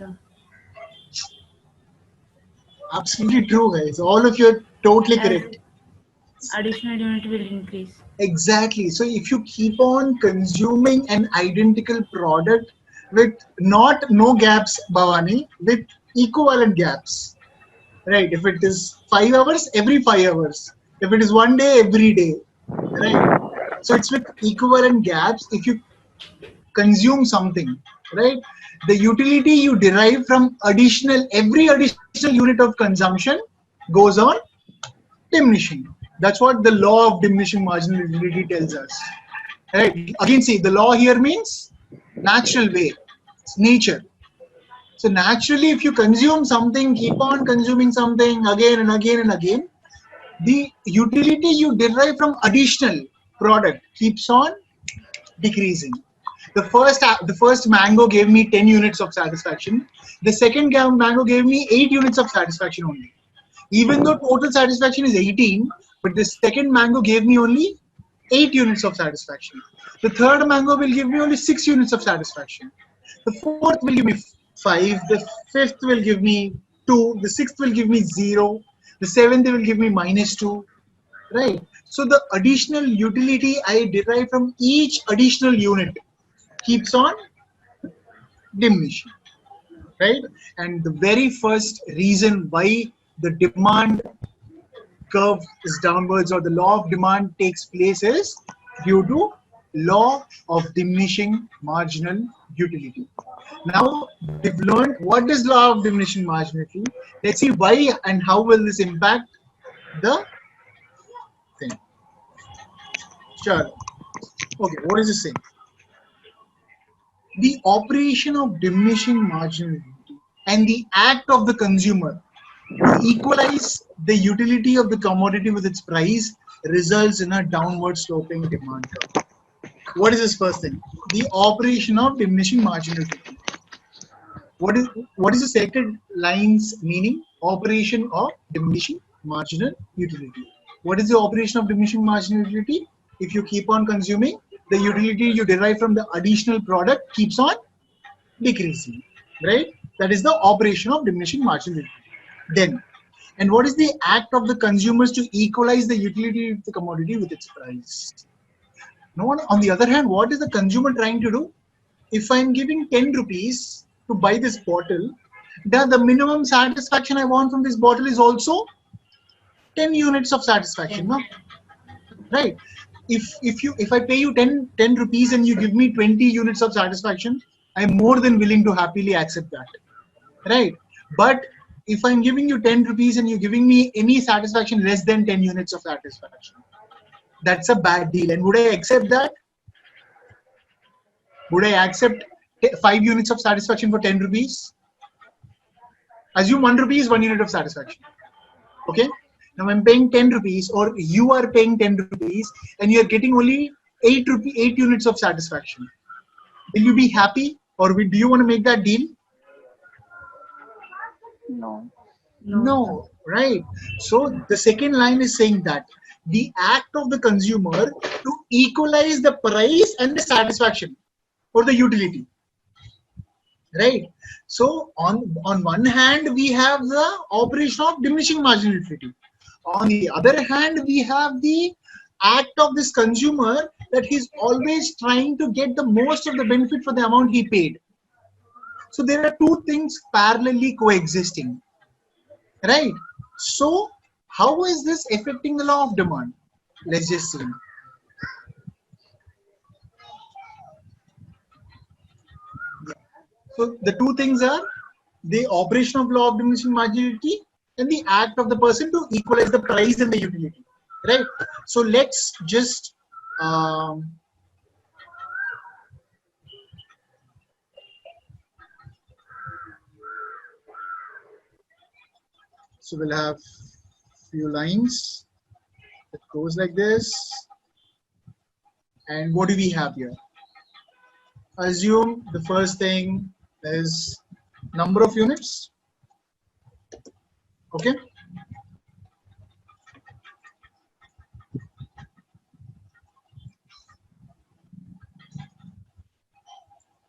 A: Absolutely true, guys. All of you are totally
G: As
A: correct.
G: additional unit will increase.
A: Exactly. So if you keep on consuming an identical product with not no gaps, Bhavani, with equivalent gaps, right? If it is 5 hours, every 5 hours. If it is one day, every day, right? So it's with equivalent gaps. If you consume something, right? The utility you derive from every additional unit of consumption goes on diminishing. That's what the law of diminishing marginal utility tells us. Right? Again, see, the law here means natural way. It's nature. So naturally, if you consume something, keep on consuming something again and again and again, the utility you derive from additional product keeps on decreasing. The first mango gave me 10 units of satisfaction. The second mango gave me 8 units of satisfaction only. Even though total satisfaction is 18, but the second mango gave me only 8 units of satisfaction. The third mango will give me only 6 units of satisfaction. The fourth will give me 5. The fifth will give me 2. The sixth will give me 0. The seventh will give me -2. Right? So the additional utility I derive from each additional unit keeps on diminishing. Right? And the very first reason why the demand curve is downwards or the law of demand takes place is due to law of diminishing marginal utility. Now we've learned what is law of diminishing marginality. Let's see why and how will this impact the thing. Sure. Okay, what is this saying? The operation of diminishing marginality and the act of the consumer to equalize the utility of the commodity with its price results in a downward sloping demand curve. What is this first thing? The operation of diminishing marginal utility. What is the selected lines meaning? Operation of diminishing marginal utility. What is the operation of diminishing marginal utility? If you keep on consuming, the utility you derive from the additional product keeps on decreasing, right? That is the operation of diminishing marginal utility. Then, and what is the act of the consumers to equalize the utility of the commodity with its price? No one, on the other hand, what is the consumer trying to do? If I'm giving 10 rupees to buy this bottle, then the minimum satisfaction I want from this bottle is also 10 units of satisfaction, no? Right? If I pay you 10 rupees and you give me 20 units of satisfaction, I'm more than willing to happily accept that. Right? But if I'm giving you 10 rupees and you're giving me any satisfaction less than 10 units of satisfaction, that's a bad deal. And would I accept that? Would I accept 5 units of satisfaction for 10 rupees? Assume 1 rupee is 1 unit of satisfaction. Okay? Now I'm paying 10 rupees or you are paying 10 rupees and you're getting only 8 units of satisfaction. Will you be happy or do you want to make that deal?
E: No.
A: No, right? So the second line is saying that the act of the consumer to equalize the price and the satisfaction or the utility, right? So on one hand, we have the operation of diminishing marginal utility. On the other hand, we have the act of this consumer that he's always trying to get the most of the benefit for the amount he paid. So there are two things parallelly coexisting. Right. So how is this affecting the law of demand? Let's just see. Yeah. So the two things are the operation of law of diminishing marginality and the act of the person to equalize the price and the utility, right? So let's just so we'll have few lines that goes like this. And what do we have here? Assume the first thing is number of units. Okay.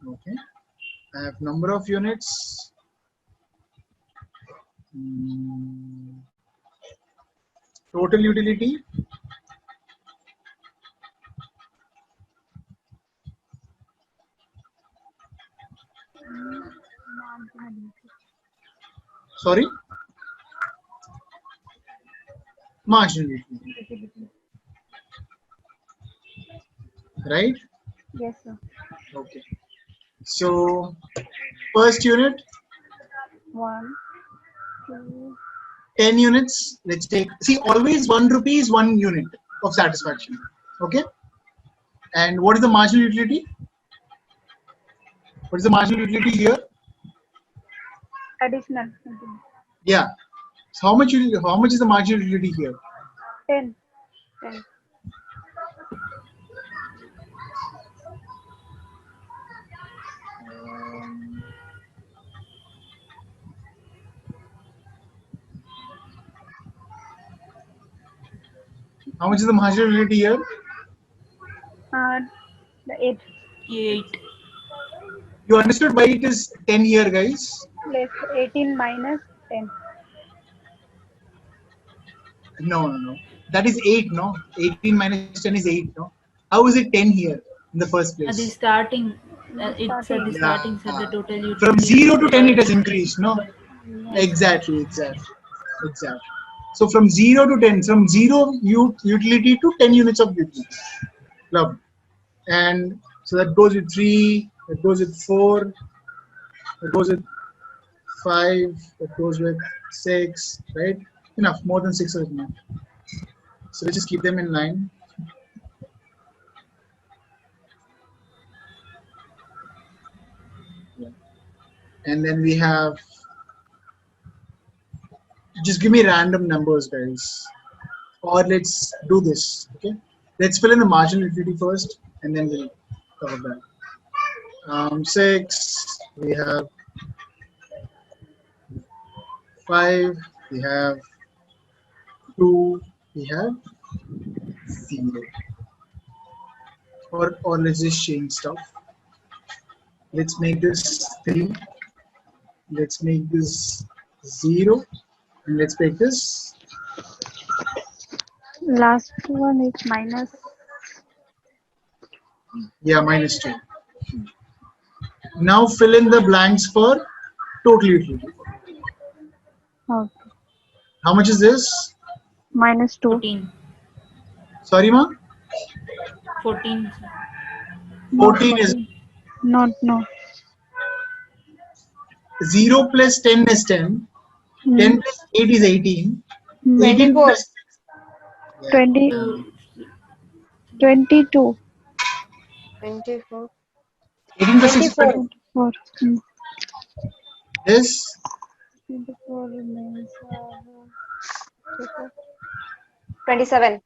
A: Okay. I have number of units. Total utility. Sorry. Marginal utility. Right?
E: Yes, sir.
A: Okay. So first unit,
E: 1, 2.
A: 10 units. Let's take, see, always 1 rupee is 1 unit of satisfaction. Okay. And what is the marginal utility? What is the marginal utility here?
E: Additional.
A: Yeah. So how much is the marginal utility here?
E: 10. 10.
A: How much is the marginal utility here?
E: The 8.
G: 8.
A: You understood why it is 10 here, guys?
E: Less 18 minus 10.
A: No. That is 8, no? 18 minus 10 is 8, no? How is it 10 here in the first
G: At the
A: place?
G: starting, it's at the
A: Yeah.
G: starting, so the total utility.
A: From 0 to 10 it has increased, no?
E: Yes.
A: Exactly. So from 0 to 10, from 0 utility to 10 units of utility. Love. And so that goes with 3, that goes with 4, that goes with 5, that goes with 6, right? Enough, more than 6 is enough. So let's just keep them in line. Yeah. And then we have, just give me random numbers, guys. Or let's do this, okay? Let's fill in the marginal utility first, and then we'll cover that. 6, we have 5, we have 2, we have 0. Or let's just change stuff. Let's make this 3. Let's make this 0. And let's make this.
E: Last one is minus.
A: Yeah, minus 2. Now fill in the blanks for total utility.
E: Okay.
A: How much is this?
E: Minus 2.
G: 14.
A: Sorry, ma?
G: 14.
A: 14 is
E: No.
A: 0 plus 10 is 10. 10 plus 8 is 18. 18
B: 24.
A: plus
E: 20. 22.
D: 24.
A: 18 plus 6 is
B: 24.
E: 4.
A: This
E: 24 means
B: 27.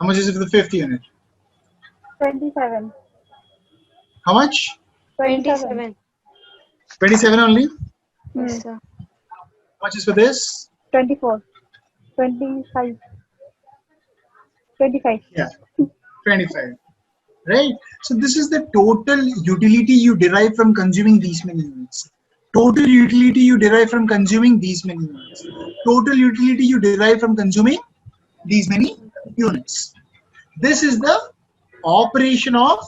A: how much is it for the fifth unit?
E: 27.
A: How much?
B: 27.
A: 27 only?
D: Yes, sir.
A: How much is for this?
E: 24. 25. 25.
A: Yeah, 25. Right? So this is the total utility you derive from consuming these many units. Total utility you derive from consuming these many units. Total utility you derive from consuming these many units. This is the operation of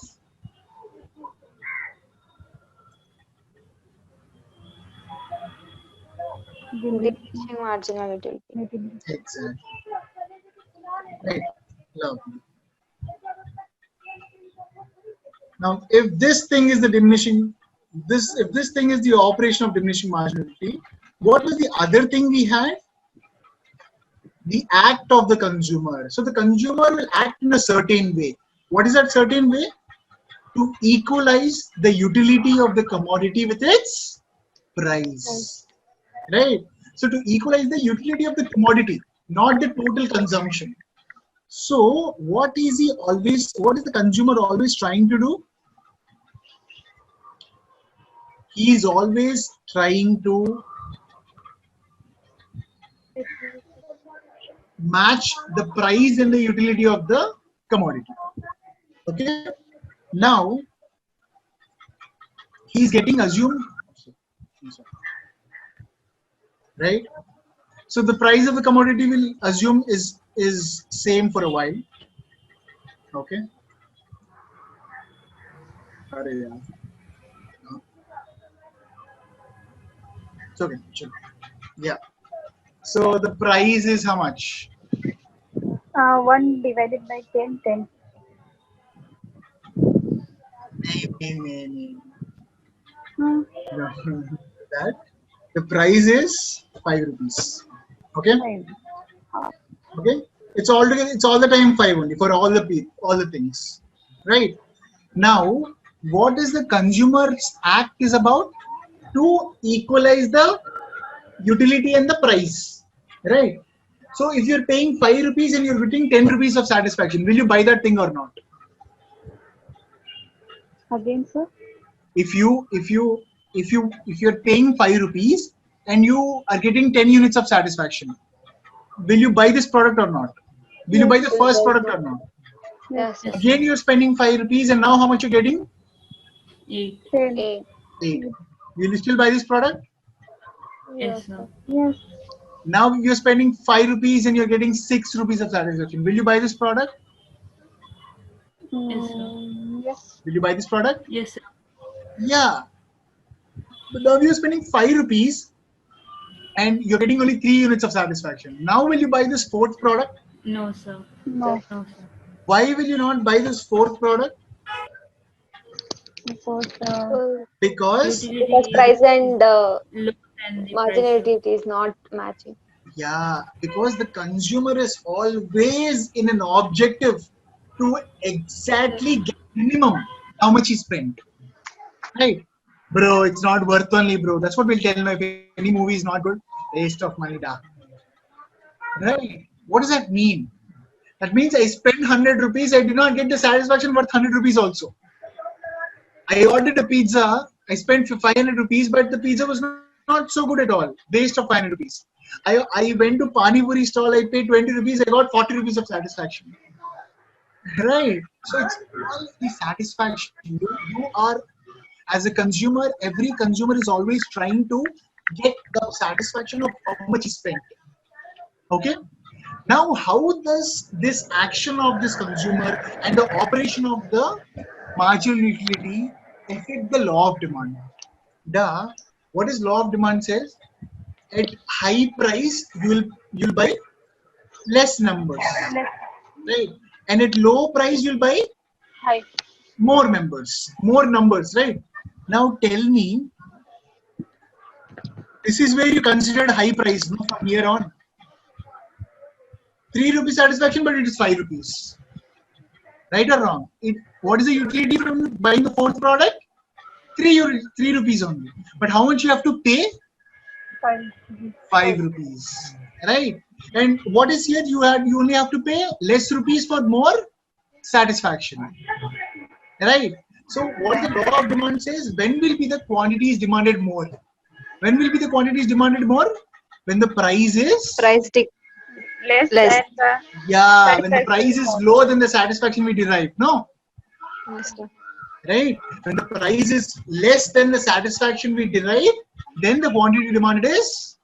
D: Diminishing marginal utility.
A: exactly. Right. Lovely. Now, if this thing is the if this thing is the operation of diminishing marginality, what was the other thing we had? The act of the consumer. So the consumer will act in a certain way. What is that certain way? To equalize the utility of the commodity with its price. Right? So to equalize the utility of the commodity, not the total consumption. So what is the consumer always trying to do? He is always trying to match the price and the utility of the commodity. Okay. Now he's getting assumed, right? So the price of the commodity will assume is same for a while. Okay. It's okay. Sure. Yeah. So the price is how much?
E: 1 divided by 10, 10.
A: No. That the price is 5 rupees. Okay.
E: 5.
A: Okay. It's all together. It's all the time 5 only for all the things, right? Now, what is the consumer's act is about? To equalize the utility and the price, right? So if you're paying 5 rupees and you're getting 10 rupees of satisfaction, will you buy that thing or not?
E: Again, sir?
A: If you're paying 5 rupees and you are getting 10 units of satisfaction, will you buy this product or not? Will you buy the first product or not?
D: Yes.
G: Yes.
A: Again, you're spending 5 rupees and now how much you're getting?
G: 8.
E: 10.
D: 8.
A: 8. Will you still buy this product?
G: Yes, sir.
E: Yes.
A: Now you're spending 5 rupees and you're getting 6 rupees of satisfaction. Will you buy this product?
G: Yes, sir.
E: Yes.
A: Will you buy this product?
G: Yes, sir.
A: Yeah. But now you're spending 5 rupees and you're getting only 3 units of satisfaction. Now will you buy this fourth product?
G: No, sir.
E: No.
G: No, sir.
A: Why will you not buy this fourth product?
E: Because
A: Because
D: Because
G: Utility
D: price and
G: low than the price.
D: marginality is not matching.
A: because the consumer is always in an objective to exactly get minimum how much he spent. Right? Bro, it's not worth only, bro. That's what we'll tell him if any movie is not good. Waste of money, da. Right? What does that mean? That means I spent 100 rupees, I did not get the satisfaction worth 100 rupees also. I ordered a pizza, I spent 500 rupees, but the pizza was not so good at all. Waste of 500 rupees. I went to Pani Puri stall, I paid 20 rupees, I got 40 rupees of satisfaction. Right? So it's all the satisfaction. You are, as a consumer, every consumer is always trying to get the satisfaction of how much he spent. Okay? Now, how does this action of this consumer and the operation of the marginal utility affect the law of demand? What is law of demand says? At high price, you'll buy less numbers, right? And at low price, you'll buy
E: high.
A: more numbers, right? Now tell me, this is where you considered high price, no, from here on. 3 rupees satisfaction, but it is 5 rupees. Right or wrong? What is the utility from buying the fourth product? 3 rupees only. But how much you have to pay? 5 rupees. Right? And what is here? You only have to pay less rupees for more satisfaction. Right? So what the law of demand says, when will be the quantities demanded more? When will be the quantities demanded more? When the price is
E: Less.
B: Less.
A: yeah, when the price is lower than the satisfaction we derive. No?
D: Yes, sir.
A: Right? When the price is less than the satisfaction we derive, then the quantity demanded is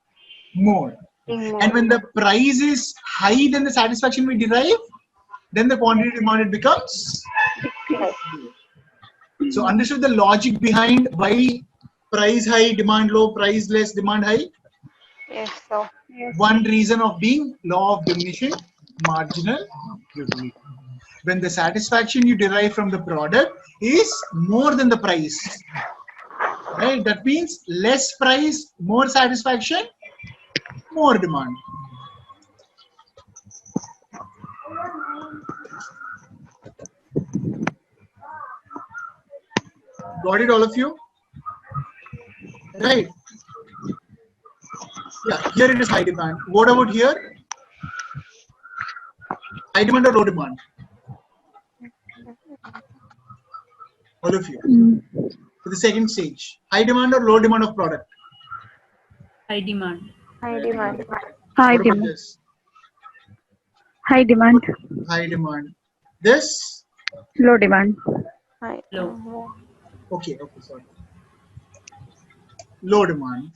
A: more. And when the price is high than the satisfaction we derive, then the quantity demanded becomes. So understood the logic behind why price high, demand low, price less, demand high?
D: Yes, sir.
A: One reason of being law of diminishing marginal utility. when the satisfaction you derive from the product is more than the price, right? That means less price, more satisfaction, more demand. Got it, all of you? Right. Yeah, here it is high demand. What about here? High demand or low demand? All of you. For the second stage, high demand or low demand of product?
G: High demand.
D: High demand.
E: High
A: What about
E: demand.
A: this?
E: High demand.
A: High demand. This?
E: Low demand.
D: High.
G: Low.
A: Okay, sorry. Low demand.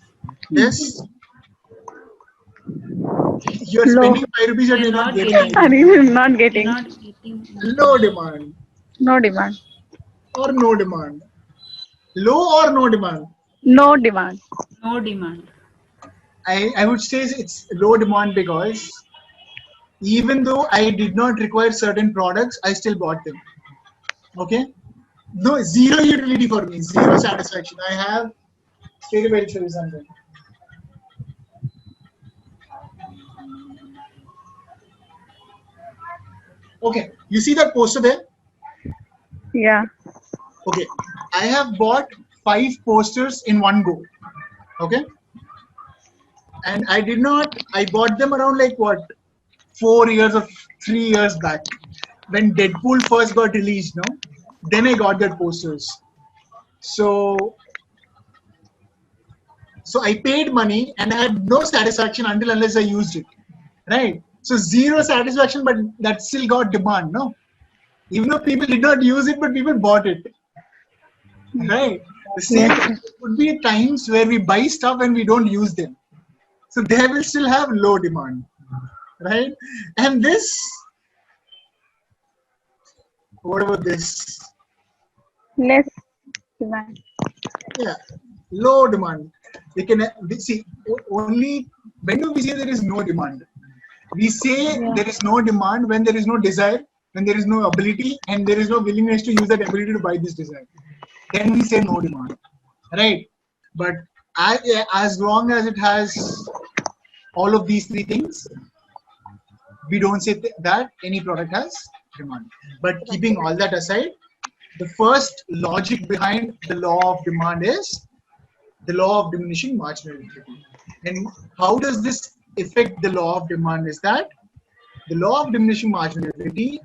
A: This? You're
E: Low.
A: spending 5 rupees and
G: You're
A: you're not
G: not
A: getting
G: getting.
A: anything.
E: I'm not
G: You're
E: getting.
G: not getting.
A: Low demand
E: No demand.
A: or no demand? Low or no demand?
E: No demand.
G: No demand.
A: I would say it's low demand because even though I did not require certain products, I still bought them. Okay? No, zero utility for me, zero satisfaction. I have straight away show you something. Okay, you see that poster there?
E: Yeah.
A: Okay, I have bought 5 posters in one go. Okay, and I bought them around like what, 4 years or 3 years back when Deadpool first got released. No, then I got that posters. So I paid money and I had no satisfaction unless I used it. Right? So zero satisfaction, but that still got demand. No, even though people did not use it, but people bought it. Right? The same would be times where we buy stuff and we don't use them. So they will still have low demand. Right? And this, what about this?
E: Less demand.
A: Yeah, low demand. We can see only when do we say there is no demand? We say there is no demand when there is no desire, when there is no ability, and there is no willingness to use that ability to buy this desire. Then we say no demand, right? But as long as it has all of these 3 things, we don't say that any product has demand. But keeping all that aside, the first logic behind the law of demand is the law of diminishing marginal utility. And how does this affect the law of demand is that the law of diminishing marginal utility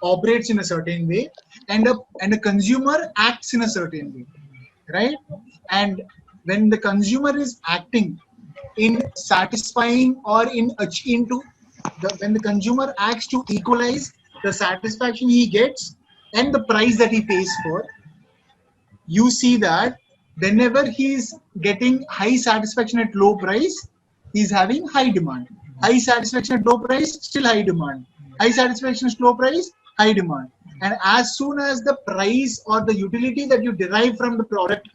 A: operates in a certain way and a consumer acts in a certain way, right? And when the consumer is acting in satisfying or when the consumer acts to equalize the satisfaction he gets and the price that he pays for, you see that whenever he's getting high satisfaction at low price, he's having high demand. High satisfaction at low price, still high demand. High satisfaction at low price, high demand. And as soon as the price or the utility that you derive from the product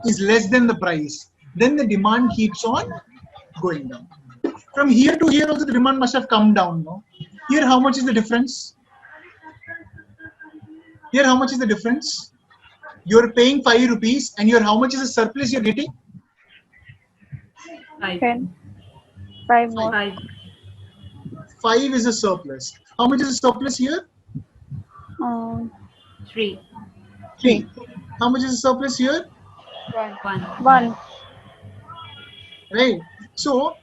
A: is less than the price, then the demand keeps on going down. From here to here also the demand must have come down. No? Here, how much is the difference? Here, how much is the difference? You're paying 5 rupees and how much is the surplus you're getting?
G: 5.
E: 10. 5 more.
G: 5.
A: 5 is a surplus. How much is the surplus here?
G: 3.
A: 3. How much is the surplus here?
G: 1.
E: 1.
A: Right. So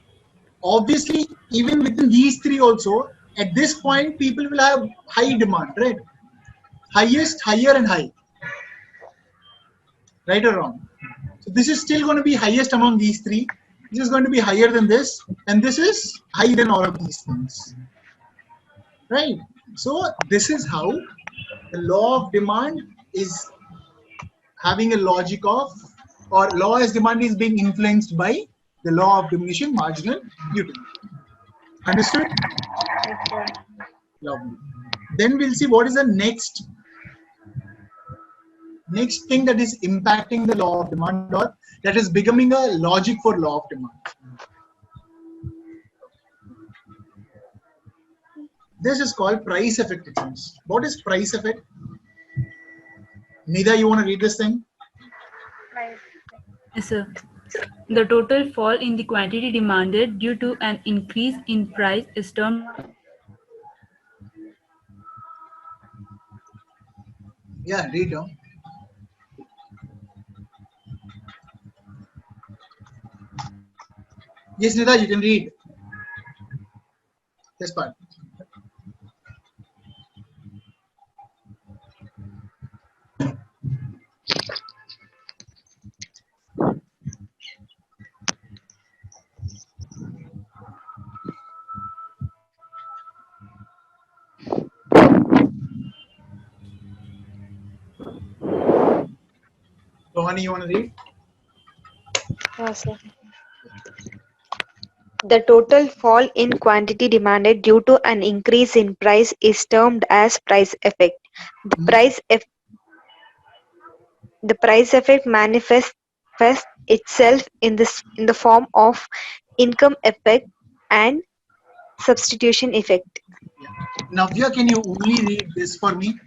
A: obviously, even within these 3 also, at this point, people will have high demand, right? Highest, higher, and high. Right or wrong? So this is still going to be highest among these 3. This is going to be higher than this, and this is higher than all of these things. Right? So this is how the law of demand is having a logic of, or law as demand is being influenced by the law of diminishing marginal utility. Understood? Lovely. Then we'll see what is the next thing that is impacting the law of demand, or that is becoming a logic for law of demand. This is called price effect, it seems. What is price effect? Nida, you want to read this thing?
G: Yes, sir. The total fall in the quantity demanded due to an increase in price is termed
A: Yeah, read down. Yes, Nida, you can read. This part. Rohani, you want to read?
D: Yes, sir. The total fall in quantity demanded due to an increase in price is termed as price effect. The price effect manifests itself in the form of income effect and substitution effect.
A: Yeah. Navya, can you only read this for me?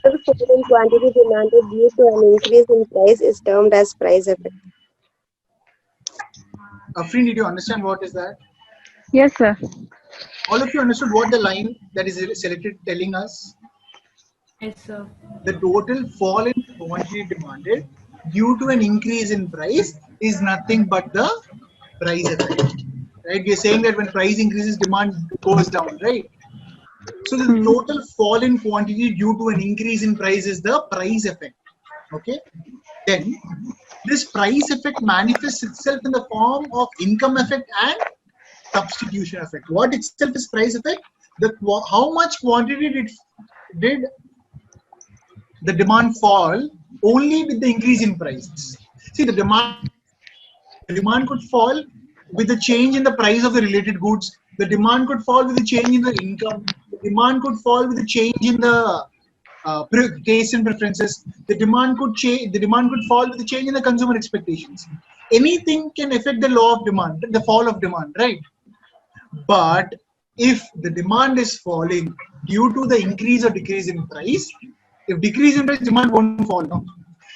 H: The fall in quantity demanded due to an increase in price is termed as price effect.
A: Afrin, did you understand what is that?
E: Yes, sir.
A: All of you understood what the line that is selected telling us?
G: yes, sir.
A: The total fall in quantity demanded due to an increase in price is nothing but the price effect. Right? We are saying that when price increases, demand goes down, right? So the total fall in quantity due to an increase in price is the price effect. Okay. Then this price effect manifests itself in the form of income effect and substitution effect. What itself is price effect? How much quantity did the demand fall only with the increase in price. See, the demand could fall with the change in the price of the related goods. The demand could fall with the change in the income. The demand could fall with the change in the taste and preferences. The demand could change. The demand could fall with the change in the consumer expectations. Anything can affect the law of demand, the fall of demand, right? But if the demand is falling due to the increase or decrease in price, if decrease in price, demand won't fall. No?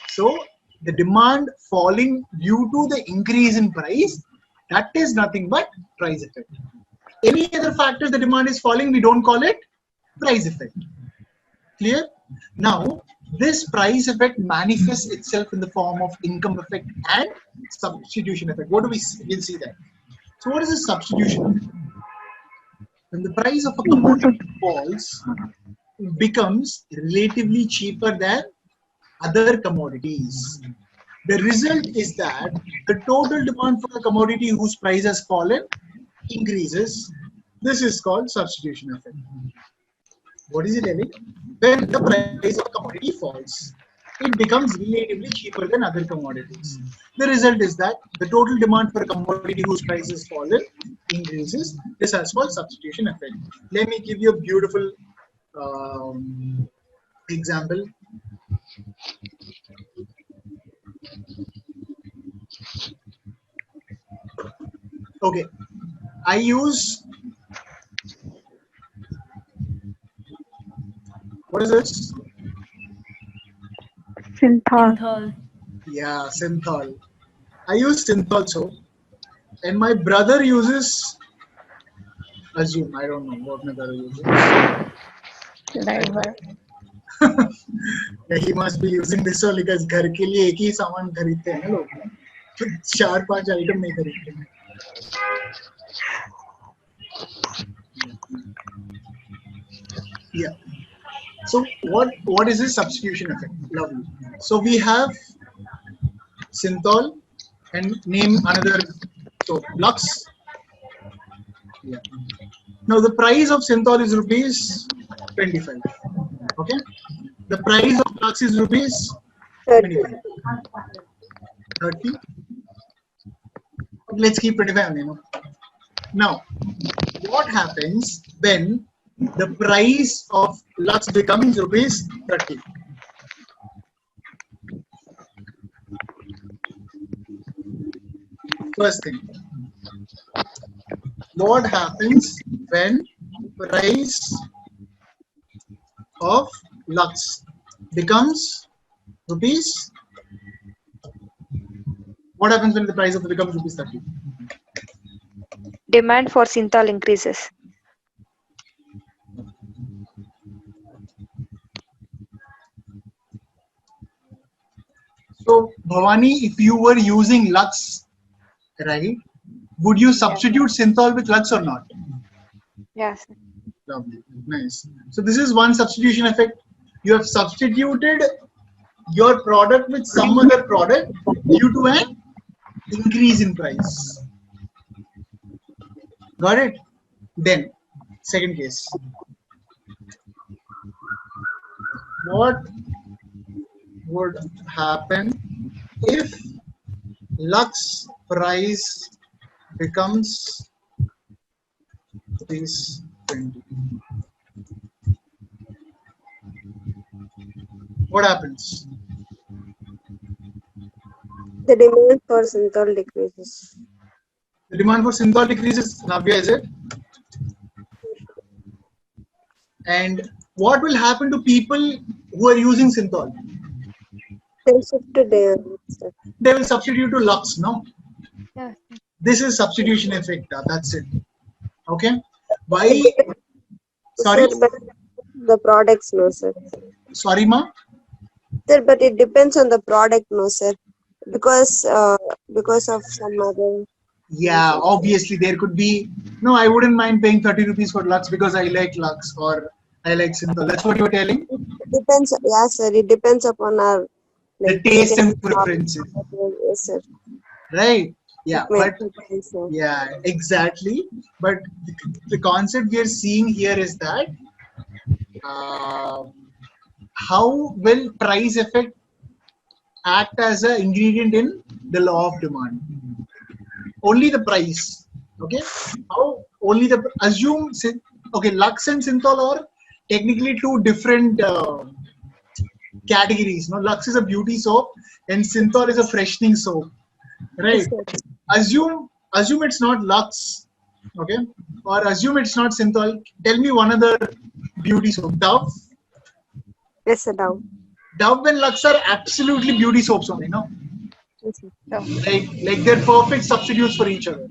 A: So the demand falling due to the increase in price, that is nothing but price effect. Any other factors the demand is falling, we don't call it price effect. Clear? Now, this price effect manifests itself in the form of income effect and substitution effect. What do we see? We'll see that. So what is the substitution effect? When the price of a commodity falls, it becomes relatively cheaper than other commodities. The result is that the total demand for a commodity whose price has fallen increases. This is called substitution effect. What is it, Ellie? When the price of a commodity falls, it becomes relatively cheaper than other commodities. The result is that the total demand for a commodity whose price has fallen increases. This is called substitution effect. Let me give you a beautiful example. Okay, I use, what is this?
E: Synthol.
G: Synthol.
A: Yeah, synthol. I use synthol soap, and my brother uses, assume, I don't know what my brother uses. Yeah, he must be using this one because घर के लिए एक ही सामान खरीदते हैं ना लोग, तो 4-5 आइटम नहीं खरीदते हैं. Yeah. So what is this substitution effect? Lovely. So we have synthol and name another soap, Lux. Yeah. Now the price of synthol is rupees 25. Okay. The price of Lux is rupees 25. 30. Let's keep 25. Now, what happens when the price of Lux becomes rupees 30? First thing, what happens when price of Lux becomes rupees? What happens when the price of becomes rupees 30?
D: Demand for synthol increases.
A: So, Bhavani, if you were using Lux, right, would you substitute synthol with Lux or not?
D: Yes.
A: Lovely, nice. So this is one substitution effect. You have substituted your product with some other product due to an increase in price. Got it? Then, second case. What would happen if Lux price becomes rupees 20? What happens?
H: The demand for synthol decreases.
A: The demand for synthol decreases. Navya, is it? And what will happen to people who are using synthol?
H: They'll shift to their
A: They will substitute to Lux, no?
D: Yes.
A: This is substitution effect. That's it. Okay. Why?
H: Sir,
A: Sorry?
H: but the products, no, sir.
A: Sorry, ma?
H: Sir, but it depends on the product, no, sir. Because of some other.
A: Yeah, obviously there could be. No, I wouldn't mind paying 30 rupees for Lux because I like Lux or I like synthol. That's what you're telling?
H: It depends. Yeah, sir. It depends upon our
A: The taste and preferences.
H: Yes, sir.
A: Right? Yeah, but
H: Depends, sir.
A: yeah, exactly. But the concept we are seeing here is that how will price effect act as an ingredient in the law of demand? Only the price. Okay. How only the assume. Okay, Lux and synthol are technically two different categories. No, Lux is a beauty soap and synthol is a freshening soap. Right. Assume it's not Lux. Okay. Or assume it's not synthol. Tell me one other beauty soap. Dove.
H: Yes, sir. Down.
A: Dove and Lux are absolutely beauty soaps only, no?
H: Yes, sir.
A: Like they're perfect substitutes for each other.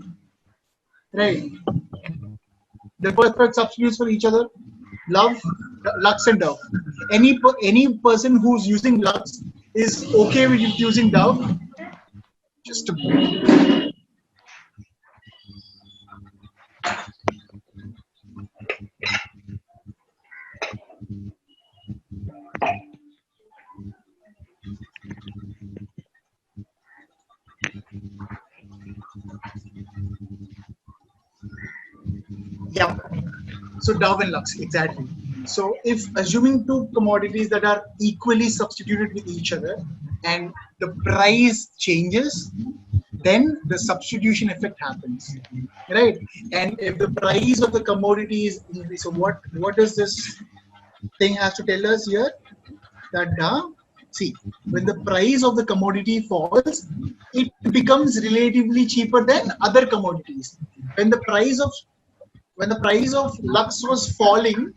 A: Right. They're perfect substitutes for each other. Lux and Dove. Any person who's using Lux is okay with using Dove. Just a moment. Yeah. So Dove and Lux, exactly. So if assuming two commodities that are equally substituted with each other and the price changes, then the substitution effect happens, right? And if the price of the commodity is increased, so what does this thing have to tell us here? That see, when the price of the commodity falls, it becomes relatively cheaper than other commodities. When the price of Lux was falling,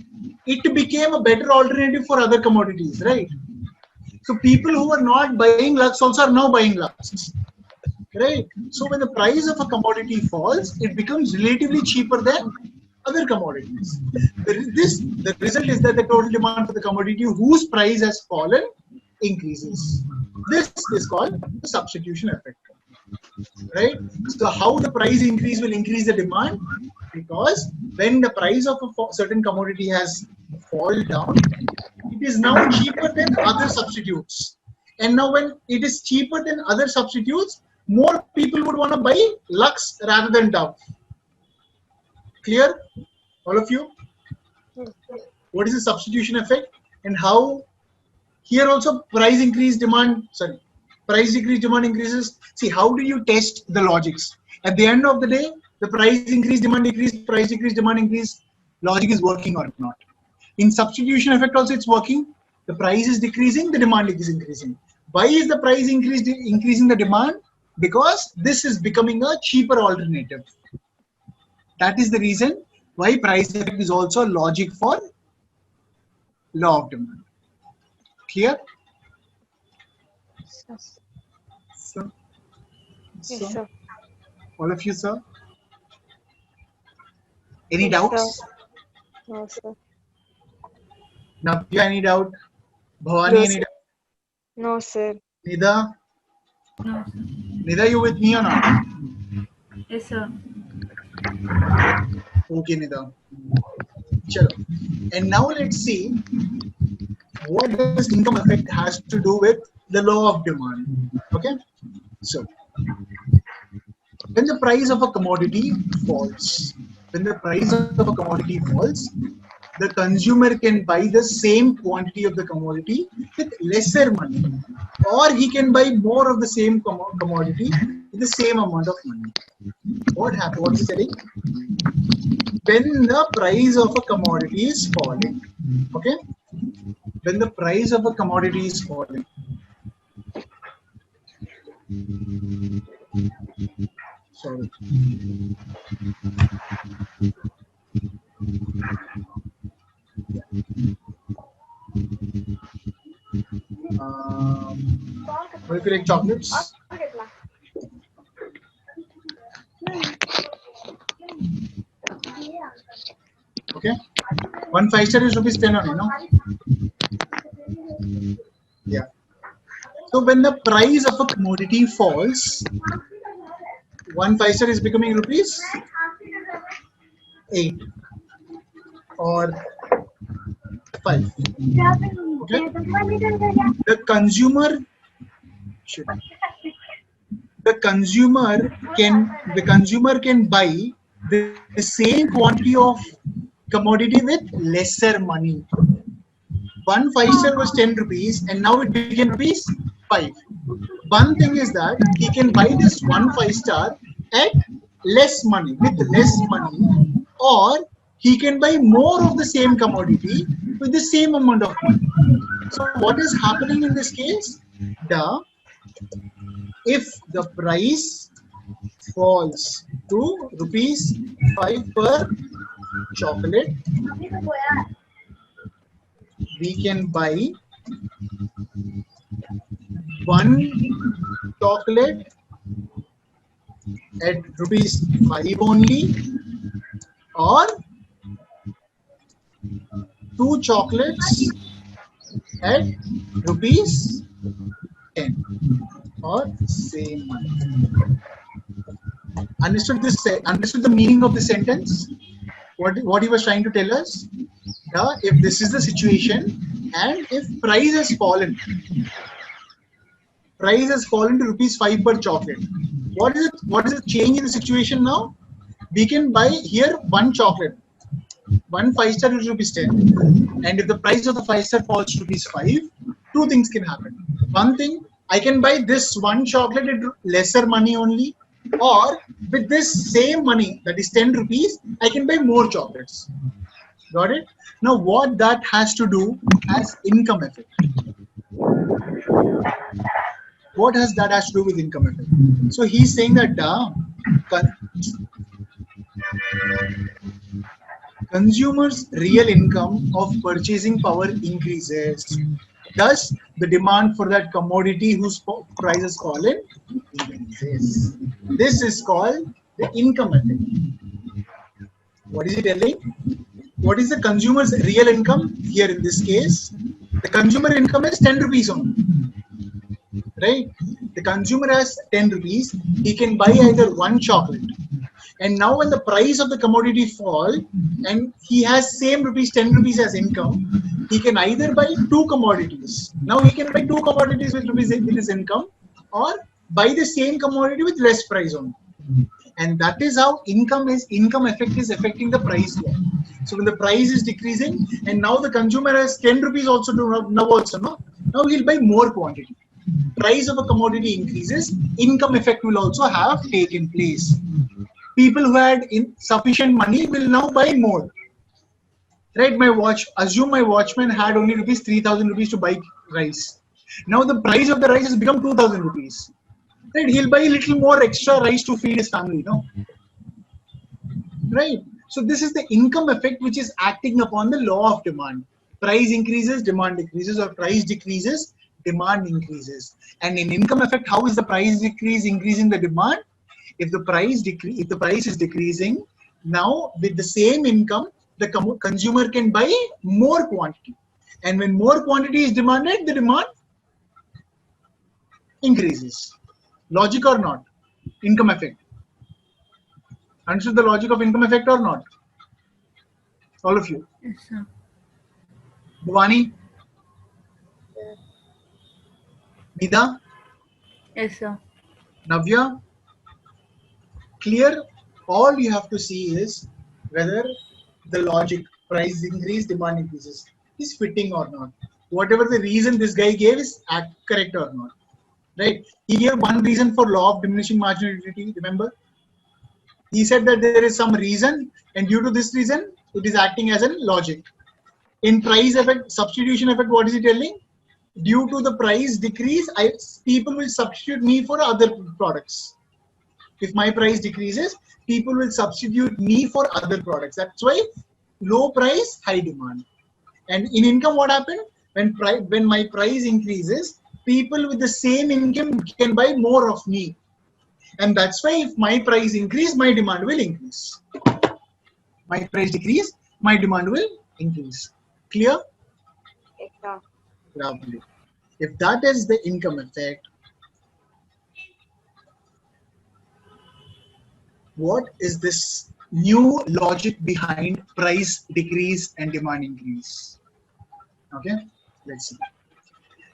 A: it became a better alternative for other commodities, right? So people who are not buying Lux also are now buying Lux, right? So when the price of a commodity falls, it becomes relatively cheaper than other commodities. The result is that the total demand for the commodity whose price has fallen increases. This is called the substitution effect, right? So how the price increase will increase the demand? Because when the price of a certain commodity has fallen down, it is now cheaper than other substitutes. And now when it is cheaper than other substitutes, more people would want to buy Lux rather than Dove. Clear? All of you? What is the substitution effect and how here also price increase demand, price decrease demand increases. See, how do you test the logics? At the end of the day, the price increase, demand decrease, price decrease, demand increase, logic is working or not. In substitution effect also it's working. The price is decreasing, the demand is increasing. Why is the price increasing the demand? Because this is becoming a cheaper alternative. That is the reason why price effect is also logic for law of demand. Clear? So,
D: Yes, sir.
A: all of you, sir? Any
D: Yes,
A: doubts?
D: sir. No, sir.
A: Navya, any doubt? Bhavani,
H: No,
A: any
H: sir.
A: doubt?
D: No, sir.
A: Nida?
G: No, sir.
A: Nida, you with me or not?
G: Yes, sir.
A: Okay, Nida. Chalo. And now let's see what does income effect has to do with the law of demand. Okay, so when the price of a commodity falls, the consumer can buy the same quantity of the commodity with lesser money, or he can buy more of the same commodity with the same amount of money. What happens? What is he telling? When the price of a commodity is falling, okay, when the price of a commodity is falling, sorry, what if you like chocolates? Okay, one 5-star is rupees 10 only, no? Yeah. So when the price of a commodity falls, one 5-star is becoming rupees 8 or 5. Okay. The consumer should, the consumer can buy the same quantity of commodity with lesser money. One 5-star was 10 rupees and now it became rupees 5. One thing is that he can buy this one 5-star at less money, with less money, or he can buy more of the same commodity with the same amount of money. So what is happening in this case? If the price falls to rupees 5 per chocolate, we can buy one chocolate at rupees 5 only, or two chocolates at rupees 10, or same money. Understood this? Understood the meaning of the sentence? What he was trying to tell us? If this is the situation, and if price has fallen to rupees 5 per chocolate, what is it? What is the change in the situation now? We can buy here one chocolate. One 5-star is rupees 10, and if the price of the 5-star falls to rupees 5, two things can happen. One thing, I can buy this one chocolate at lesser money only, or with this same money, that is 10 rupees, I can buy more chocolates. Got it? Now what that has to do as income effect? What has that has to do with income effect? So he's saying that consumers' real income of purchasing power increases. Thus, the demand for that commodity whose price has fallen increases. This is called the income effect. What is he telling? What is the consumer's real income? Here in this case, the consumer income is 10 rupees only. Right? The consumer has 10 rupees. He can buy either one chocolate. And now when the price of the commodity fall and he has same rupees 10 rupees as income, he can either buy two commodities. Now he can buy two commodities with his income, or buy the same commodity with less price only. And that is how income effect is affecting the price law. So when the price is decreasing and now the consumer has 10 rupees also now he'll buy more quantity. Price of a commodity increases, income effect will also have taken place. People who had insufficient money will now buy more. Right? Assume my watchman had only rupees 3,000 rupees to buy rice. Now the price of the rice has become 2,000 rupees. Right? He'll buy a little more extra rice to feed his family. No? right? So this is the income effect which is acting upon the law of demand. Price increases, demand decreases, or price decreases, demand increases. And in income effect, how is the price decrease increasing the demand? If the price is decreasing, now with the same income, the consumer can buy more quantity. And when more quantity is demanded, the demand increases. Logic or not? Income effect. Understood the logic of income effect or not? All of you.
G: Yes, sir.
A: Bhavani, Nida,
G: Yes, sir.
A: Navya, clear? All you have to see is whether the logic, price increase, demand increases, is fitting or not. Whatever the reason this guy gave is correct or not. Right? He gave one reason for law of diminishing marginal utility, remember? He said that there is some reason, and due to this reason, it is acting as a logic. In price effect, substitution effect, what is he telling? Due to the price decrease, people will substitute me for other products. If my price decreases, people will substitute me for other products. That's why low price, high demand. And in income, what happened? When my price increases, people with the same income can buy more of me. And that's why if my price increase, my demand will increase. My price decrease, my demand will increase. Clear?
D: Yes, sir.
A: Lovely. If that is the income effect, what is this new logic behind price decrease and demand increase? Okay, let's see.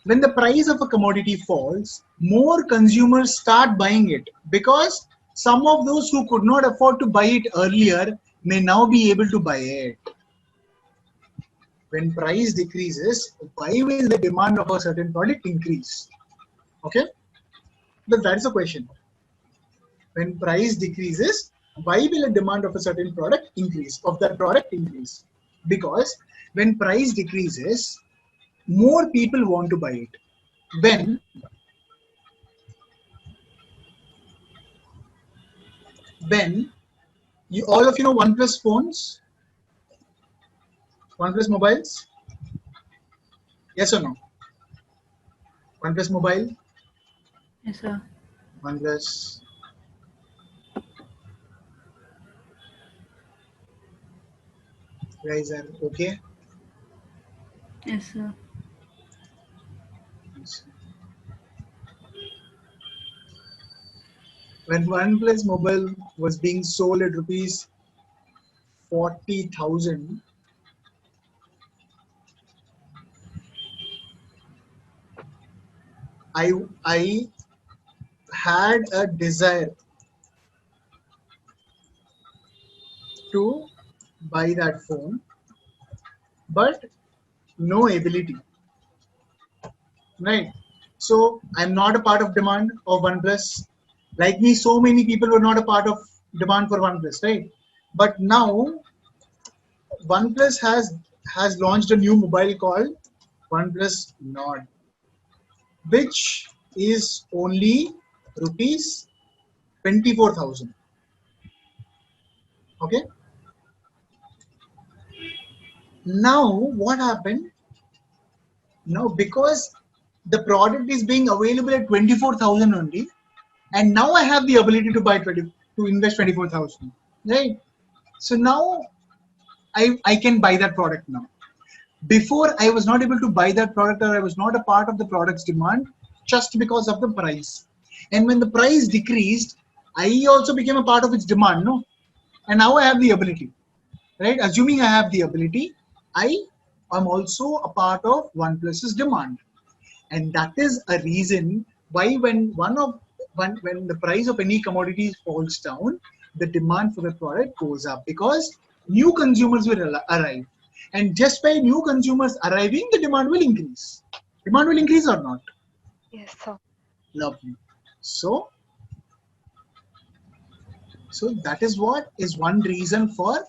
A: When the price of a commodity falls, more consumers start buying it because some of those who could not afford to buy it earlier may now be able to buy it. When price decreases, why will the demand of a certain product increase? Okay, but that is the question. When price decreases, why will the demand of a certain product increase, of that product increase? Because when price decreases, more people want to buy it. When you all of you know OnePlus phones, OnePlus mobiles, yes or no? OnePlus mobile,
G: Yes, sir.
A: OnePlus. Guys are okay?
G: Yes, sir.
A: When OnePlus mobile was being sold at rupees 40,000, I had a desire to buy that phone, but no ability. Right? So I'm not a part of demand of OnePlus. Like me, so many people were not a part of demand for OnePlus, right? But now OnePlus has launched a new mobile called OnePlus Nord, which is only rupees 24,000. Okay. Now what happened? Now because the product is being available at 24,000 only, and now I have the ability to buy to invest 24,000, right? So now I can buy that product now. Before I was not able to buy that product, or I was not a part of the product's demand just because of the price. And when the price decreased, I also became a part of its demand, no? And now I have the ability, right? Assuming I have the ability, I am also a part of OnePlus's demand. And that is a reason why when the price of any commodity falls down, the demand for the product goes up, because new consumers will arrive, and just by new consumers arriving, the demand will increase. Demand will increase or not?
D: Yes, sir.
A: Lovely. So that is what is one reason for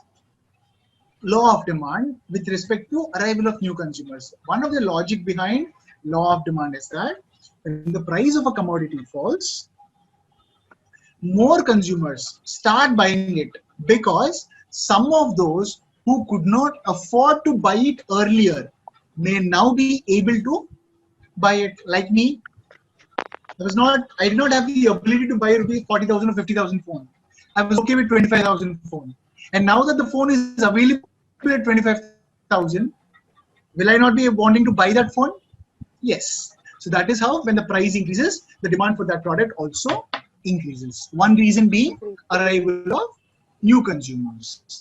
A: law of demand with respect to arrival of new consumers. One of the logic behind law of demand is that when the price of a commodity falls, more consumers start buying it because some of those who could not afford to buy it earlier may now be able to buy it. Like me, I did not have the ability to buy a rupees 40,000 or 50,000 phone. I was okay with 25,000 phone. And now that the phone is available at 25,000, will I not be wanting to buy that phone? Yes. So that is how when the price increases, the demand for that product also increases. One reason being arrival of new consumers.